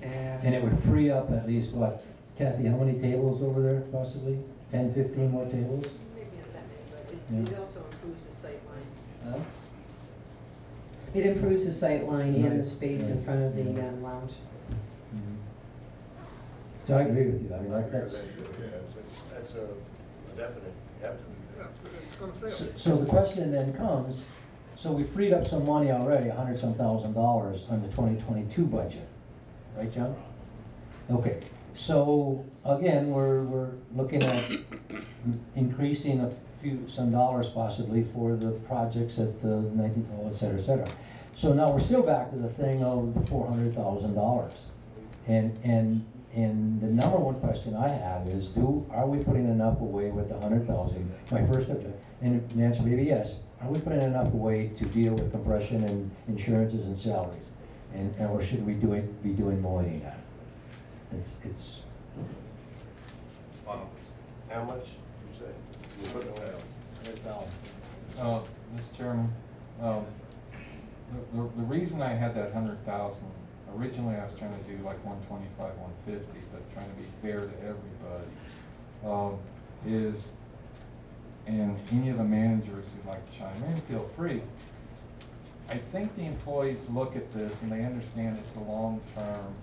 And it would free up at least, what, Kathy, how many tables over there possibly? 10, 15 more tables? Maybe not that many, Yeah. but it also improves the sight line. Huh? It improves the sight line and Right, the space in right. front of the lounge. So I agree with you, I mean, like, that's, That's a definite, you have to do that. It's gonna fail. so the question then comes, so we freed up some money already, $100-some thousand on the 2022 budget, right, John? Okay, so again, we're looking at increasing some dollars possibly for the projects at the 19th hole, et cetera, et cetera. So now we're still back to the thing of the $400,000. And the number one question I have is, are we putting enough away with the 100,000? My first objective, and the answer may be yes. Are we putting enough away to deal with compression and insurances and salaries? Or should we be doing more than that? It's. How much, you say? You put it away. Mr. Chairman, the reason I had that 100,000, originally I was trying to do like 125, 150, but trying to be fair to everybody, is, and any of the managers who'd like to chime in, feel free, I think the employees look at this and they understand it's a long-term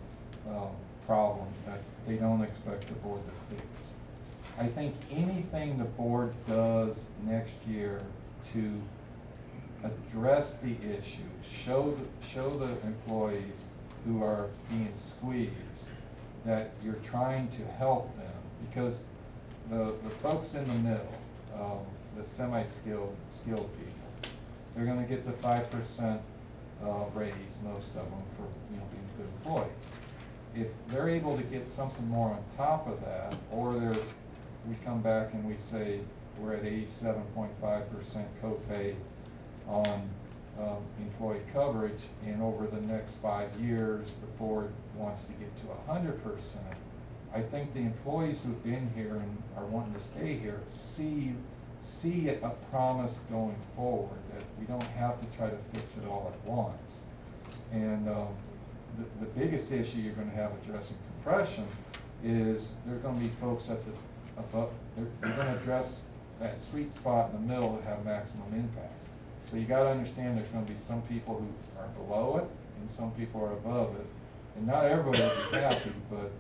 problem that they don't expect the board to fix. I think anything the board does next year to address the issue, show the employees who are being squeezed that you're trying to help them, because the folks in the middle, the semi-skilled people, they're gonna get the 5% raise, most of them, for, you know, being a good employee. If they're able to get something more on top of that, or we come back and we say we're at 87.5% copay on employee coverage, and over the next 5 years, the board wants to get to 100%. I think the employees who've been here and are wanting to stay here see a promise going forward, that we don't have to try to fix it all at once. And the biggest issue you're gonna have addressing compression is there's gonna be folks at the above, you're gonna address that sweet spot in the middle that have maximum impact. So you gotta understand there's gonna be some people who are below it and some people are above it. And not everybody will be happy, but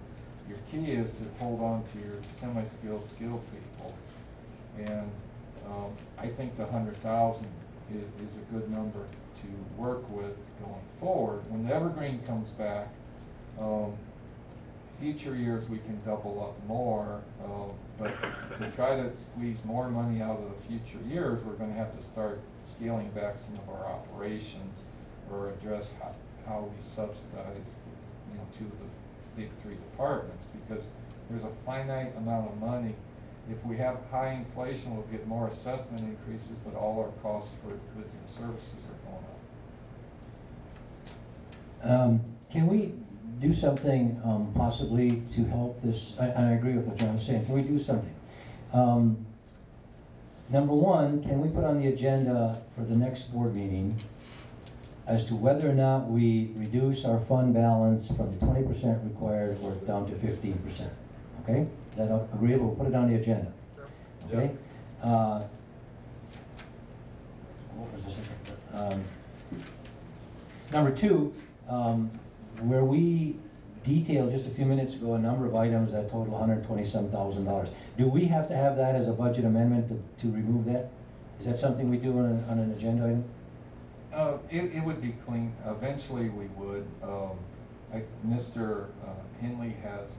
your key is to hold on to your semi-skilled, skilled people. And I think the 100,000 is a good number to work with going forward. When the evergreen comes back, future years we can double up more, but to try to squeeze more money out of the future years, we're gonna have to start scaling back some of our operations, or address how we subsidize, you know, two of the big 3 departments, because there's a finite amount of money. If we have high inflation, we'll get more assessment increases, but all our costs for goods and services are going up. Can we do something possibly to help this? And I agree with what John's saying. Can we do something? Number one, can we put on the agenda for the next board meeting as to whether or not we reduce our fund balance from the 20% required or down to 15%? Okay? Is that agreeable? We'll put it on the agenda. Okay? What was the second? Number two, where we detailed just a few minutes ago a number of items that total $120,000. Do we have to have that as a budget amendment to remove that? Is that something we do on an agenda item? It would be clean. Eventually we would. Mr. Henley has,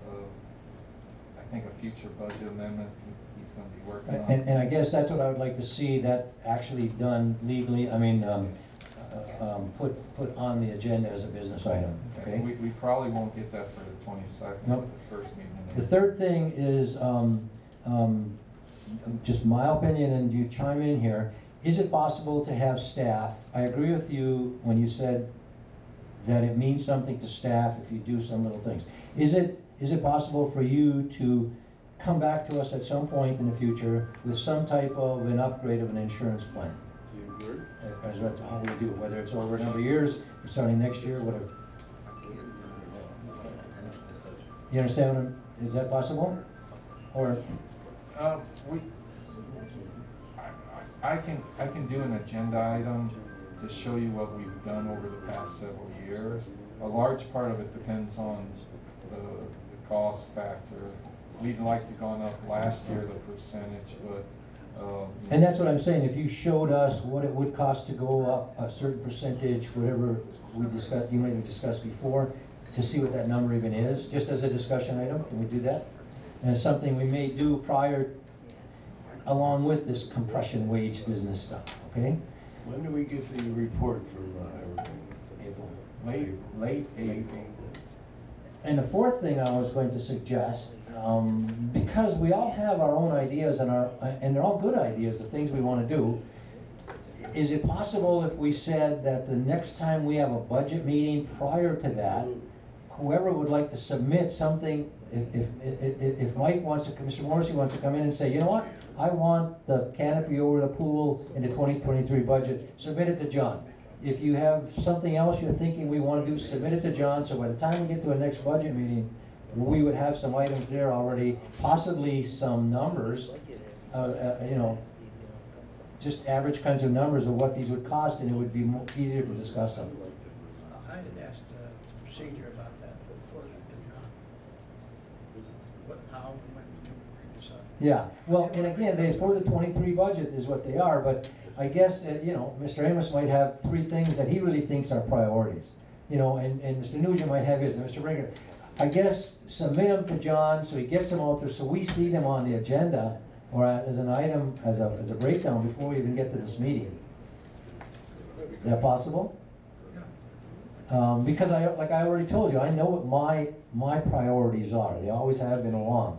I think, a future budget amendment he's going to be working on. And I guess that's what I would like to see, that actually done legally, I mean, put on the agenda as a business item, okay? We probably won't get that for the 22nd, Nope. the first meeting. The third thing is, just my opinion, and you chime in here, is it possible to have staff? I agree with you when you said that it means something to staff if you do some little things. Is it possible for you to come back to us at some point in the future with some type of an upgrade of an insurance plan? Do you agree? As to how we do it, whether it's over a number of years, or starting next year, whatever. You understand is that possible? Or? I can do an agenda item to show you what we've done over the past several years. A large part of it depends on the cost factor. We'd like to gone up last year, the percentage, but and that's what I'm saying, if you showed us what it would cost to go up a certain percentage, whatever we discussed, you may have discussed before, to see what that number even is, just as a discussion item, can we do that? And it's something we may do prior, along with this compression wage business stuff, okay? When do we get the report from everything? April. late April. And the fourth thing I was going to suggest, because we all have our own ideas and they're all good ideas, the things we want to do, is it possible if we said that the next time we have a budget meeting prior to that, whoever would like to submit something, if Mike wants to, Mr. Morrissey wants to come in and say, you know what, I want the canopy over the pool in the 2023 budget, submit it to John. If you have something else you're thinking we want to do, submit it to John, so by the time we get to a next budget meeting, we would have some items there already, possibly some numbers, just average kinds of numbers of what these would cost, and it would be easier to discuss them. I had asked the procedure about that before that, did not. What, how, and when can we bring this up? Yeah, well, and again, they, for the 23 budget is what they are, but I guess, Mr. Amos might have 3 things that he really thinks are priorities. And Mr. Nugent might have his, and Mr. Brinker. I guess submit them to John so he gets them out there, so we see them on the agenda, or as an item, as a breakdown before we even get to this meeting. Is that possible? Because like I already told you, I know what my priorities are. They always have been along.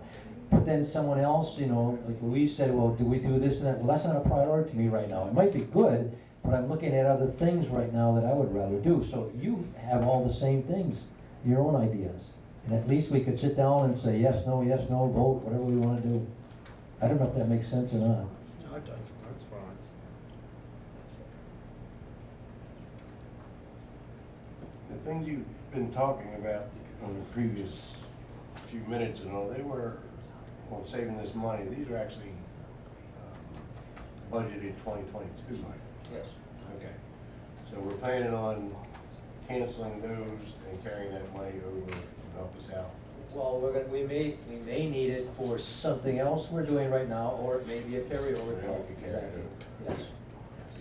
But then someone else, like Louise said, well, do we do this and that? Well, that's not a priority to me right now. It might be good, but I'm looking at other things right now that I would rather do. So you have all the same things, your own ideas. And at least we could sit down and say yes, no, vote, whatever we want to do. I don't know if that makes sense or not. No, it doesn't. That's fine. The things you've been talking about on the previous few minutes and all, they were on saving this money. These are actually budgeted 2022 money. Yes. Okay. So we're planning on canceling those and carrying that money over to help us out. Well, we may need it for something else we're doing right now, or it may be a carryover. It may be carried over. Yes.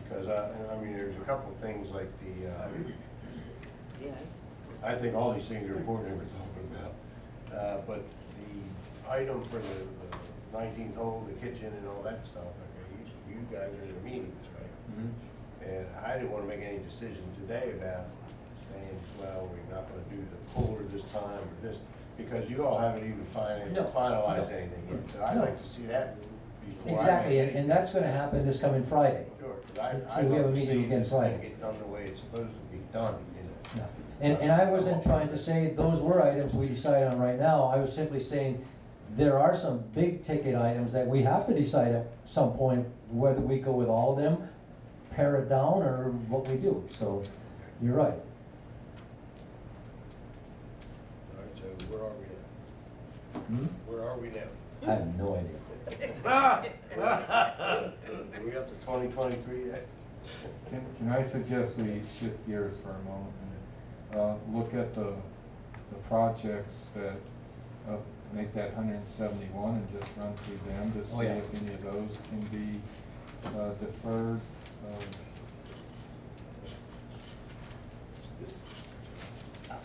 Because, there's a couple of things like the, I think all these things are important that we're talking about. But the item for the 19th hole, the kitchen and all that stuff, okay, you guys are in the meetings, right? Mhm. And I didn't want to make any decision today about saying, well, we're not going to do the cooler this time or this, because you all haven't even No, finalized no. anything yet. So I'd No. like to see that before I Exactly, make any. and that's gonna happen this coming Friday. Sure, So because we I'd have a love to meeting see again this Friday. thing get done the way it's supposed to be done, Yeah. And I wasn't trying to say those were items we decide on right now. I was simply saying there are some big ticket items that we have to decide at some point whether we go with all of them, pare it down, or what we do. So, you're right. All right, so where are we now? Hmm? Where are we now? I have no idea. Are we up to 2023 yet? Can I suggest we shift gears for a moment and look at the projects that make that 171 and just run through them to Oh, see yeah. if any of those can be deferred.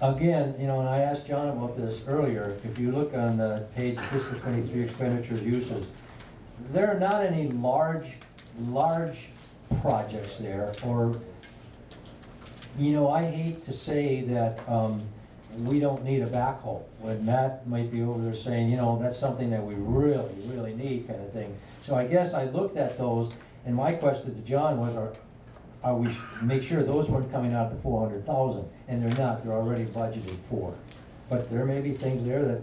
Again, and I asked John about this earlier, if you look on the page fiscal 23 expenditures uses, there are not any large projects there, or, I hate to say that, we don't need a backhoe, when Matt might be over there saying, that's something that we really, really need, kind of thing. So I guess I looked at those, and my question to John was, are we, make sure those weren't coming out of the 400,000, and they're not, they're already budgeted for. But there may be things there that,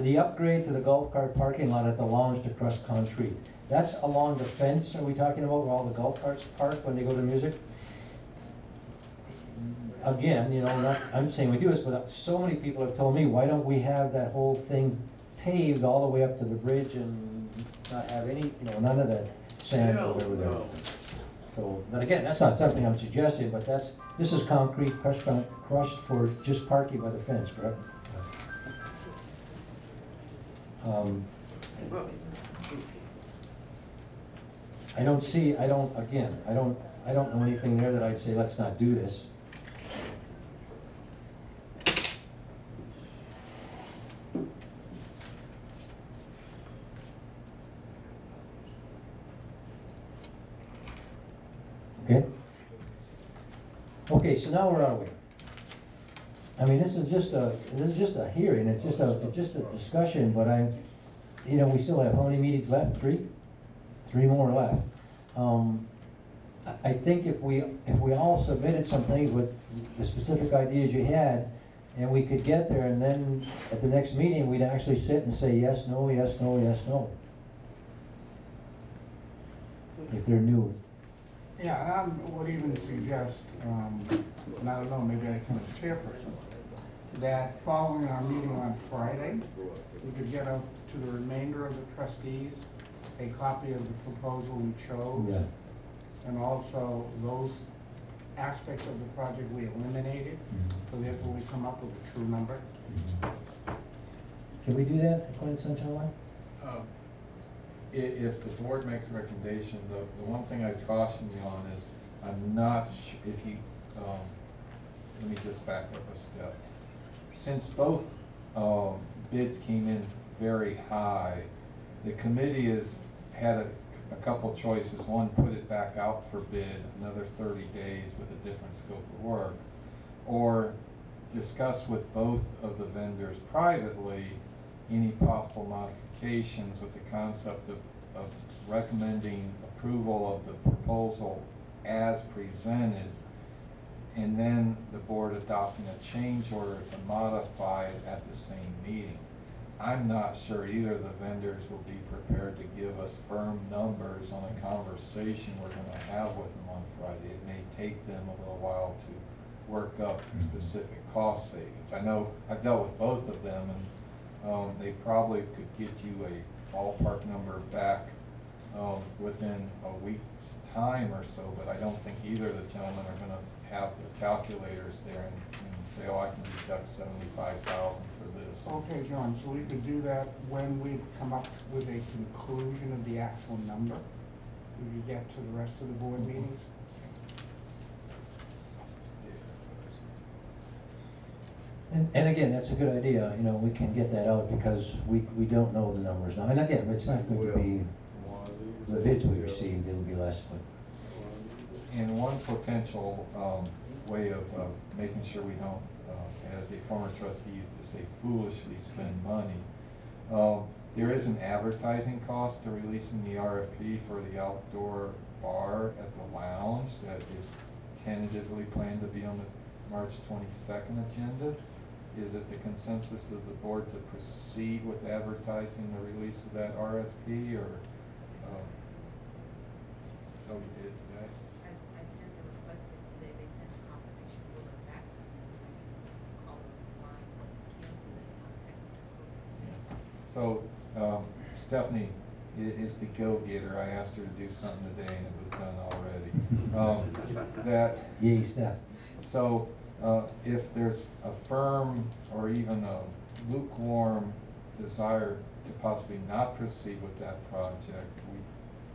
the upgrade to the golf cart parking lot at the lounge to crushed concrete. That's along the fence, are we talking about, where all the golf carts park when they go to music? Again, I'm saying we do this, but so many people have told me, why don't we have that whole thing paved all the way up to the bridge and not have any, none of that sand or whatever there. So, but again, that's not something I'm suggesting, but this is concrete crushed for just parking by the fence, correct? I don't know anything there that I'd say, let's not do this. Okay? Okay, so now where are we? I mean, this is just a hearing, it's just a discussion, but we still have how many meetings left? 3? 3 more left. I think if we all submitted some things with the specific ideas you had, and we could get there, and then at the next meeting, we'd actually sit and say yes, no, yes, no, yes, no. If they're new. Yeah, and I would even suggest, and I don't know, maybe I can as chairperson, that following our meeting on Friday, we could get up to the remainder of the trustees a copy of the proposal we chose. Yeah. And also those aspects of the project we eliminated, so therefore we come up with a true number. Can we do that according to Sunshine Law? If the board makes a recommendation, the one thing I caution you on is, I'm not if you, let me just back up a step. Since both, bids came in very high, the committee has had a couple choices. One, put it back out for bid another 30 days with a different scope of work, or discuss with both of the vendors privately any possible modifications with the concept of recommending approval of the proposal as presented, and then the board adopting a change order to modify it at the same meeting. I'm not sure either of the vendors will be prepared to give us firm numbers on a conversation we're gonna have with them on Friday. It may take them a little while to work up specific cost savings. I know I've dealt with both of them, and they probably could get you a ballpark number back within a week's time or so, but I don't think either of the gentlemen are gonna have their calculators there and say, oh, I can deduct 75,000 for this. Okay, John, so we could do that when we come up with a conclusion of the actual number? We could get to the rest of the board meetings? And again, that's a good idea, you know, we can get that out because we don't know the numbers now. And again, it's not going to be the bids we received, it'll be less, but. And one potential way of making sure we don't, as a former trustee used to say, foolishly spend money, there is an advertising cost to releasing the RFP for the outdoor bar at the lounge that is tentatively planned to be on the March 22nd agenda. Is it the consensus of the board to proceed with advertising the release of that RFP, or, so we did today? I sent the request in today, they sent a confirmation order back to me, call them tomorrow, tell them to cancel it, contact posting. So, Stephanie is the go-getter. I asked her to do something today and it was done already. Yay, Steph. So, if there's a firm or even a lukewarm desire to possibly not proceed with that project,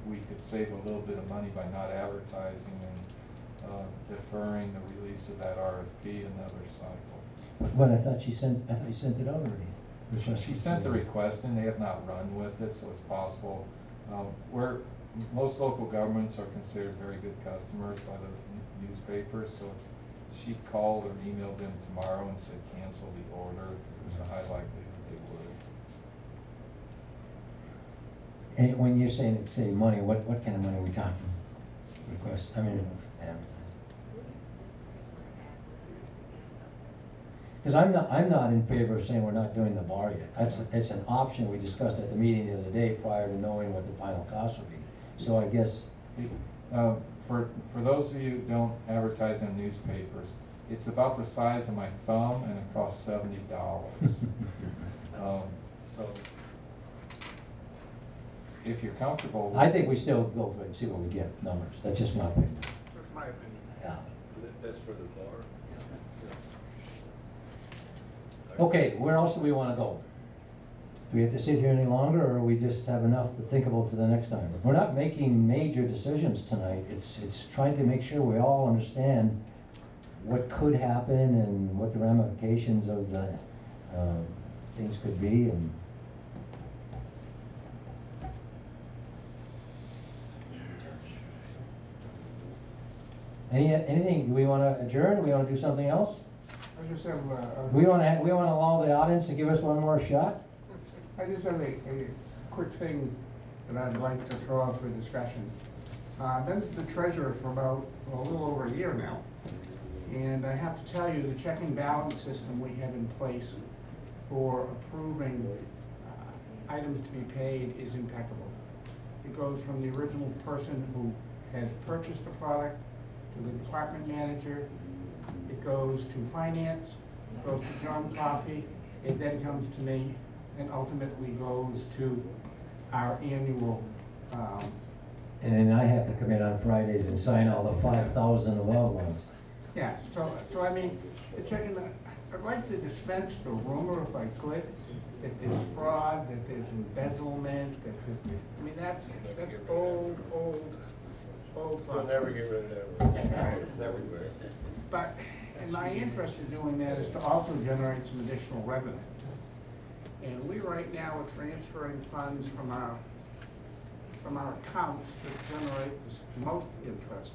we could save a little bit of money by not advertising and deferring the release of that RFP another cycle. But I thought you sent it out already. She sent the request and they have not run with it, so it's possible. Most local governments are considered very good customers by the newspapers, so if she called or emailed them tomorrow and said cancel the order, there's a high likelihood they would. And when you're saying it save money, what kind of money are we talking? Request, advertising. This particular ad was Because I'm not in favor of saying we're not doing the bar yet. It's an option we discussed at the meeting the other day prior to knowing what the final cost would be. So I guess. For those of you who don't advertise in newspapers, it's about the size of my thumb and it costs $70. So if you're comfortable. I think we still go for it and see what we get, numbers. That's just my opinion. That's my opinion. Yeah. That's for the bar? Okay, where else do we want to go? Do we have to sit here any longer, or we just have enough to think about for the next time? We're not making major decisions tonight. It's trying to make sure we all understand what could happen and what the ramifications of the things could be. And anything? Do we want to adjourn? Do we want to do something else? I just have We want to allow the audience to give us one more shot. I just have a quick thing that I'd like to throw out for discussion. I've been the treasurer for about a little over a year now. And I have to tell you, the check and balance system we have in place for approving items to be paid is impeccable. It goes from the original person who has purchased the product to the department manager. It goes to finance, it goes to John Coffey, it then comes to me, and ultimately goes to our annual And then I have to come in on Fridays and sign all the 5,000 well ones. Yeah, so I mean, I'd like to dispense the rumor if I could, that there's fraud, that there's embezzlement, that there's, I mean, that's old We'll thought. never get rid of that word. It's everywhere. But, and my interest in doing that is to also generate some additional revenue. And we right now are transferring funds from our accounts that generate the most interest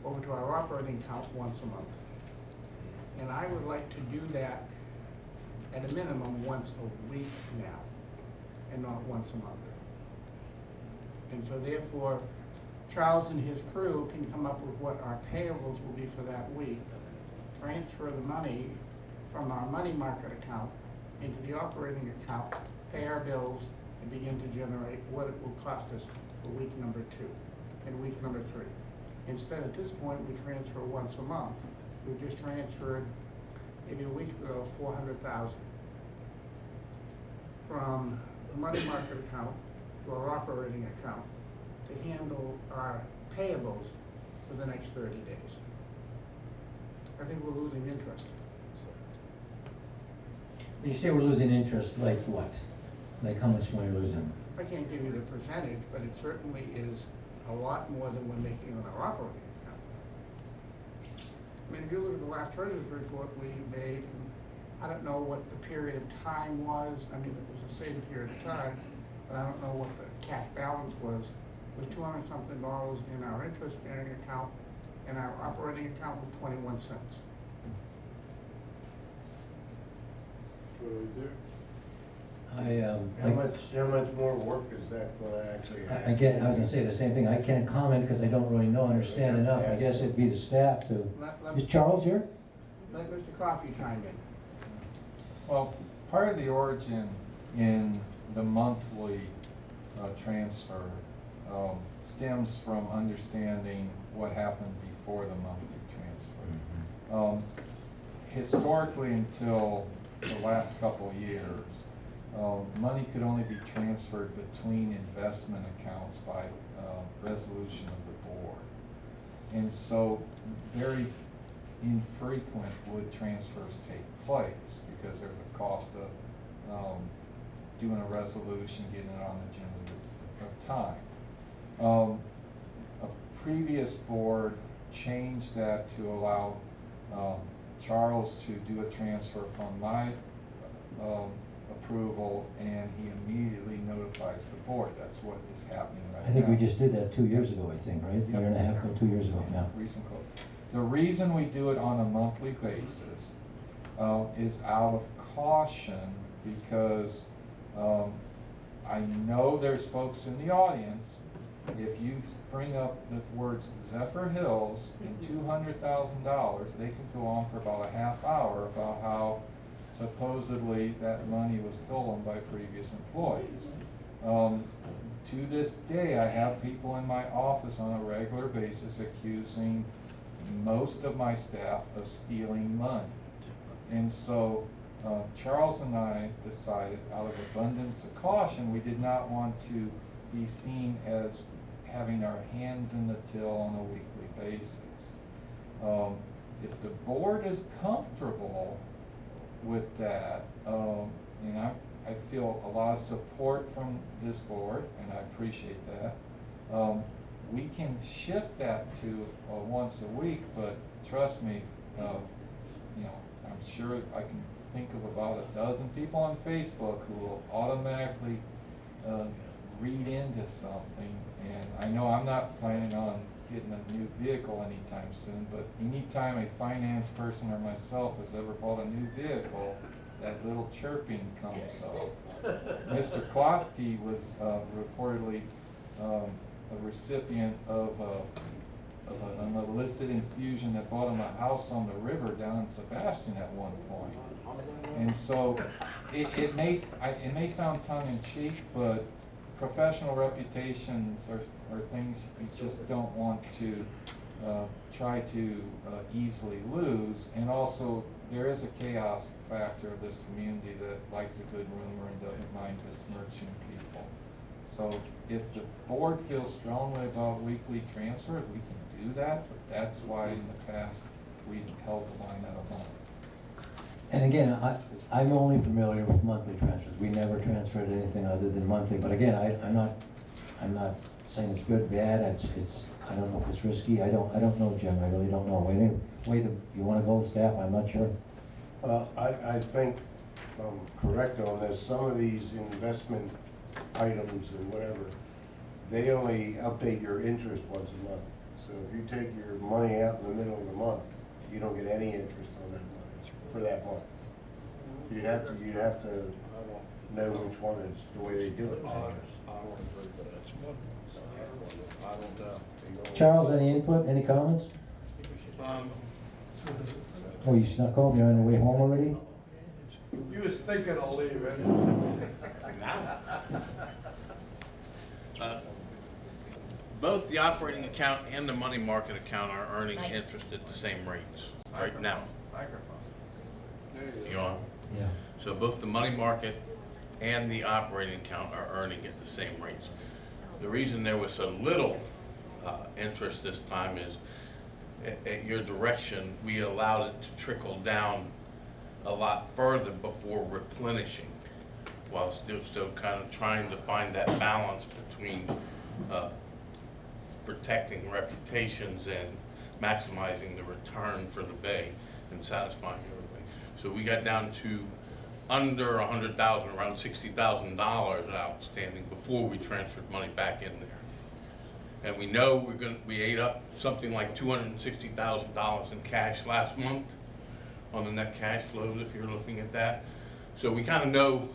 over to our operating account once a month. And I would like to do that at a minimum once a week now, and not once a month. And so therefore, Charles and his crew can come up with what our payables will be for that week, transfer the money from our money market account into the operating account, pay our bills, and begin to generate what it will cost us for week number 2 and week number 3. Instead, at this point, we transfer once a month. We've just transferred, maybe a week ago, 400,000 from the money market account to our operating account to handle our payables for the next 30 days. I think we're losing interest. When you say we're losing interest, like what? Like how much money we're losing? I can't give you the percentage, but it certainly is a lot more than we're making on our operating account. I mean, if you look at the last treasurer's report we made, I don't know what the period of time was. I mean, it was the same period of time, but I don't know what the cash balance was. It was $200-something in our interest-bearing account, and our operating account was 21 cents. What do we do? How much more work is that gonna actually have? I was gonna say the same thing. I can't comment because I don't really know, understand enough. I guess it'd be the staff to. Is Charles here? Let Mr. Coffey chime in. Well, part of the origin in the monthly transfer stems from understanding what happened before the monthly transfer. Historically, until the last couple of years, money could only be transferred between investment accounts by resolution of the board. And so very infrequent would transfers take place because there's a cost of doing a resolution, getting it on the agenda of time. A previous board changed that to allow Charles to do a transfer upon my approval, and he immediately notifies the board. That's what is happening right now. I think we just did that 2 years ago, I think, right? A year and a half ago, 2 years ago, yeah. Recent code. The reason we do it on a monthly basis is out of caution, because I know there's folks in the audience, if you bring up the words Zephyr Hills and $200,000, they can go on for about a half hour about how supposedly that money was stolen by previous employees. To this day, I have people in my office on a regular basis accusing most of my staff of stealing money. And so Charles and I decided, out of abundance of caution, we did not want to be seen as having our hands in the till on a weekly basis. If the board is comfortable with that, and I feel a lot of support from this board, and I appreciate that, we can shift that to once a week, but trust me, I'm sure I can think of about a dozen people on Facebook who will automatically read into something. And I know I'm not planning on getting a new vehicle anytime soon, but anytime a finance person or myself has ever bought a new vehicle, that little chirping comes up. Mr. Klosky was reportedly a recipient of an illicit infusion that bought him a house on the river down in Sebastian at one point. And so it may sound tongue in cheek, but professional reputations are things you just don't want to try to easily lose. And also, there is a chaos factor of this community that likes a good rumor and doesn't mind besmirching people. So if the board feels strongly about weekly transfers, we can do that, but that's why in the past, we've held the line at a month. And again, I'm only familiar with monthly transfers. We never transferred anything other than monthly, but again, I'm not saying it's good, bad, I don't know if it's risky, I don't know, Jim, I really don't know. Any way that you wanna go with staff, I'm not sure. Well, I think, if I'm correct on this, some of these investment items and whatever, they only update your interest once a month. So if you take your money out in the middle of the month, you don't get any interest on that money for that month. You'd have to know which one is the way they do it. I don't agree with that. I don't know. Charles, any input, any comments? Oh, you snuck home, you're on your way home already? You was thinking of leaving. Both the operating account and the money market account are earning interest at the same rates right now. You on? Yeah. So both the money market and the operating account are earning at the same rates. The reason there was so little interest this time is at your direction, we allowed it to trickle down a lot further before replenishing, while still kind of trying to find that balance between protecting reputations and maximizing the return for the bay and satisfying everybody. So we got down to under $100,000, around $60,000 outstanding before we transferred money back in there. And we know we ate up something like $260,000 in cash last month on the net cash flows, if you're looking at that. So we kind of know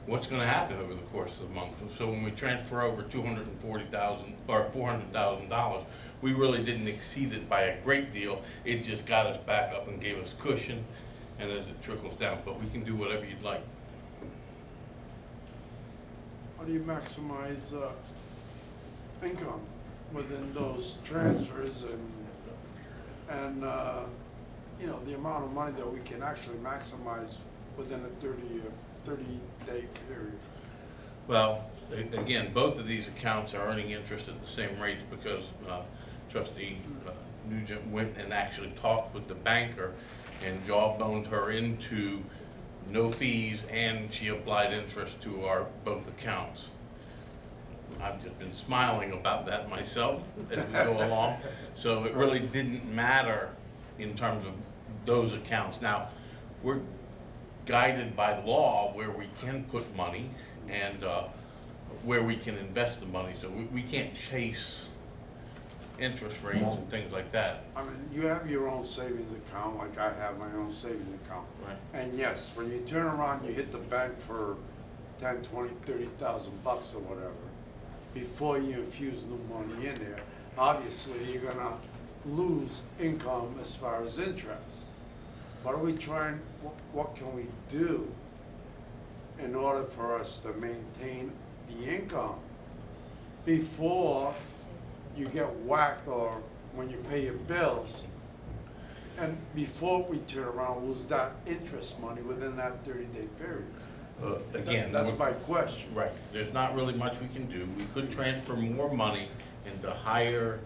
what's going to happen over the course of the month. So when we transfer over $240,000 or $400,000, we really didn't exceed it by a great deal. It just got us back up and gave us cushion, and as it trickles down. But we can do whatever you'd like. How do you maximize income within those transfers and you know, the amount of money that we can actually maximize within a 30-day period? Well, again, both of these accounts are earning interest at the same rates because Trustee Nugent went and actually talked with the banker and jawboned her into no fees, and she applied interest to our both accounts. I've just been smiling about that myself as we go along. So it really didn't matter in terms of those accounts. Now, we're guided by law where we can put money and where we can invest the money. So we can't chase interest rates and things like that. I mean, you have your own savings account, like I have my own savings account. Right. And yes, when you turn around, you hit the bank for 10, 20, 30,000 bucks or whatever, before you infuse new money in there, obviously you're gonna lose income as far as interest. What are we trying, what can we do in order for us to maintain the income before you get whacked or when you pay your bills? And before we turn around, lose that interest money within that 30-day period? Again, That's my question. right. There's not really much we can do. We could transfer more money into higher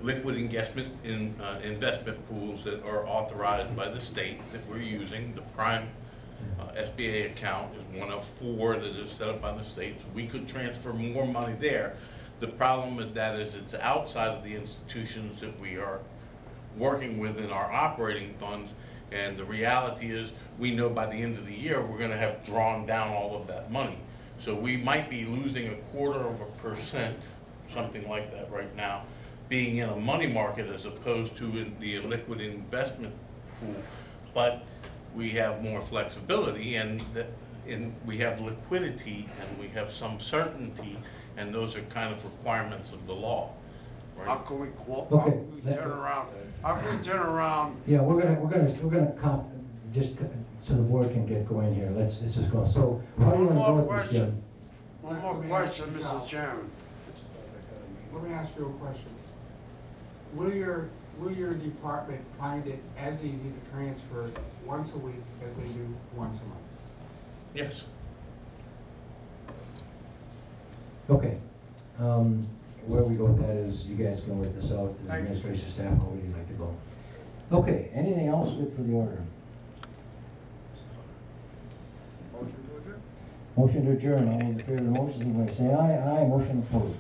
liquid investment pools that are authorized by the state that we're using. The Prime SBA account is one of 4 that is set up by the state. So we could transfer more money there. The problem with that is it's outside of the institutions that we are working with in our operating funds, and the reality is we know by the end of the year we're going to have drawn down all of that money. So we might be losing 0.25%, something like that right now, being in a money market as opposed to in the liquid investment pool. But we have more flexibility, and we have liquidity, and we have some certainty, and those are kind of requirements of the law. Right? How can we Okay. turn around? How can we turn around? Yeah, we're gonna just so the board can get going here. Let's just go. So how do you want to go with this, Jim? One more question, Mr. Chairman. Let me ask you a question. Will your department find it as easy to transfer once a week as they do once a month? Yes. Okay. Where we go with that is, you guys can work this out, the Thank you. administration staff, how would you like to go? Okay, anything else good for the order? Motion to adjourn? Motion to adjourn, all those in favor of the motion, signify by saying aye, aye, motion approved.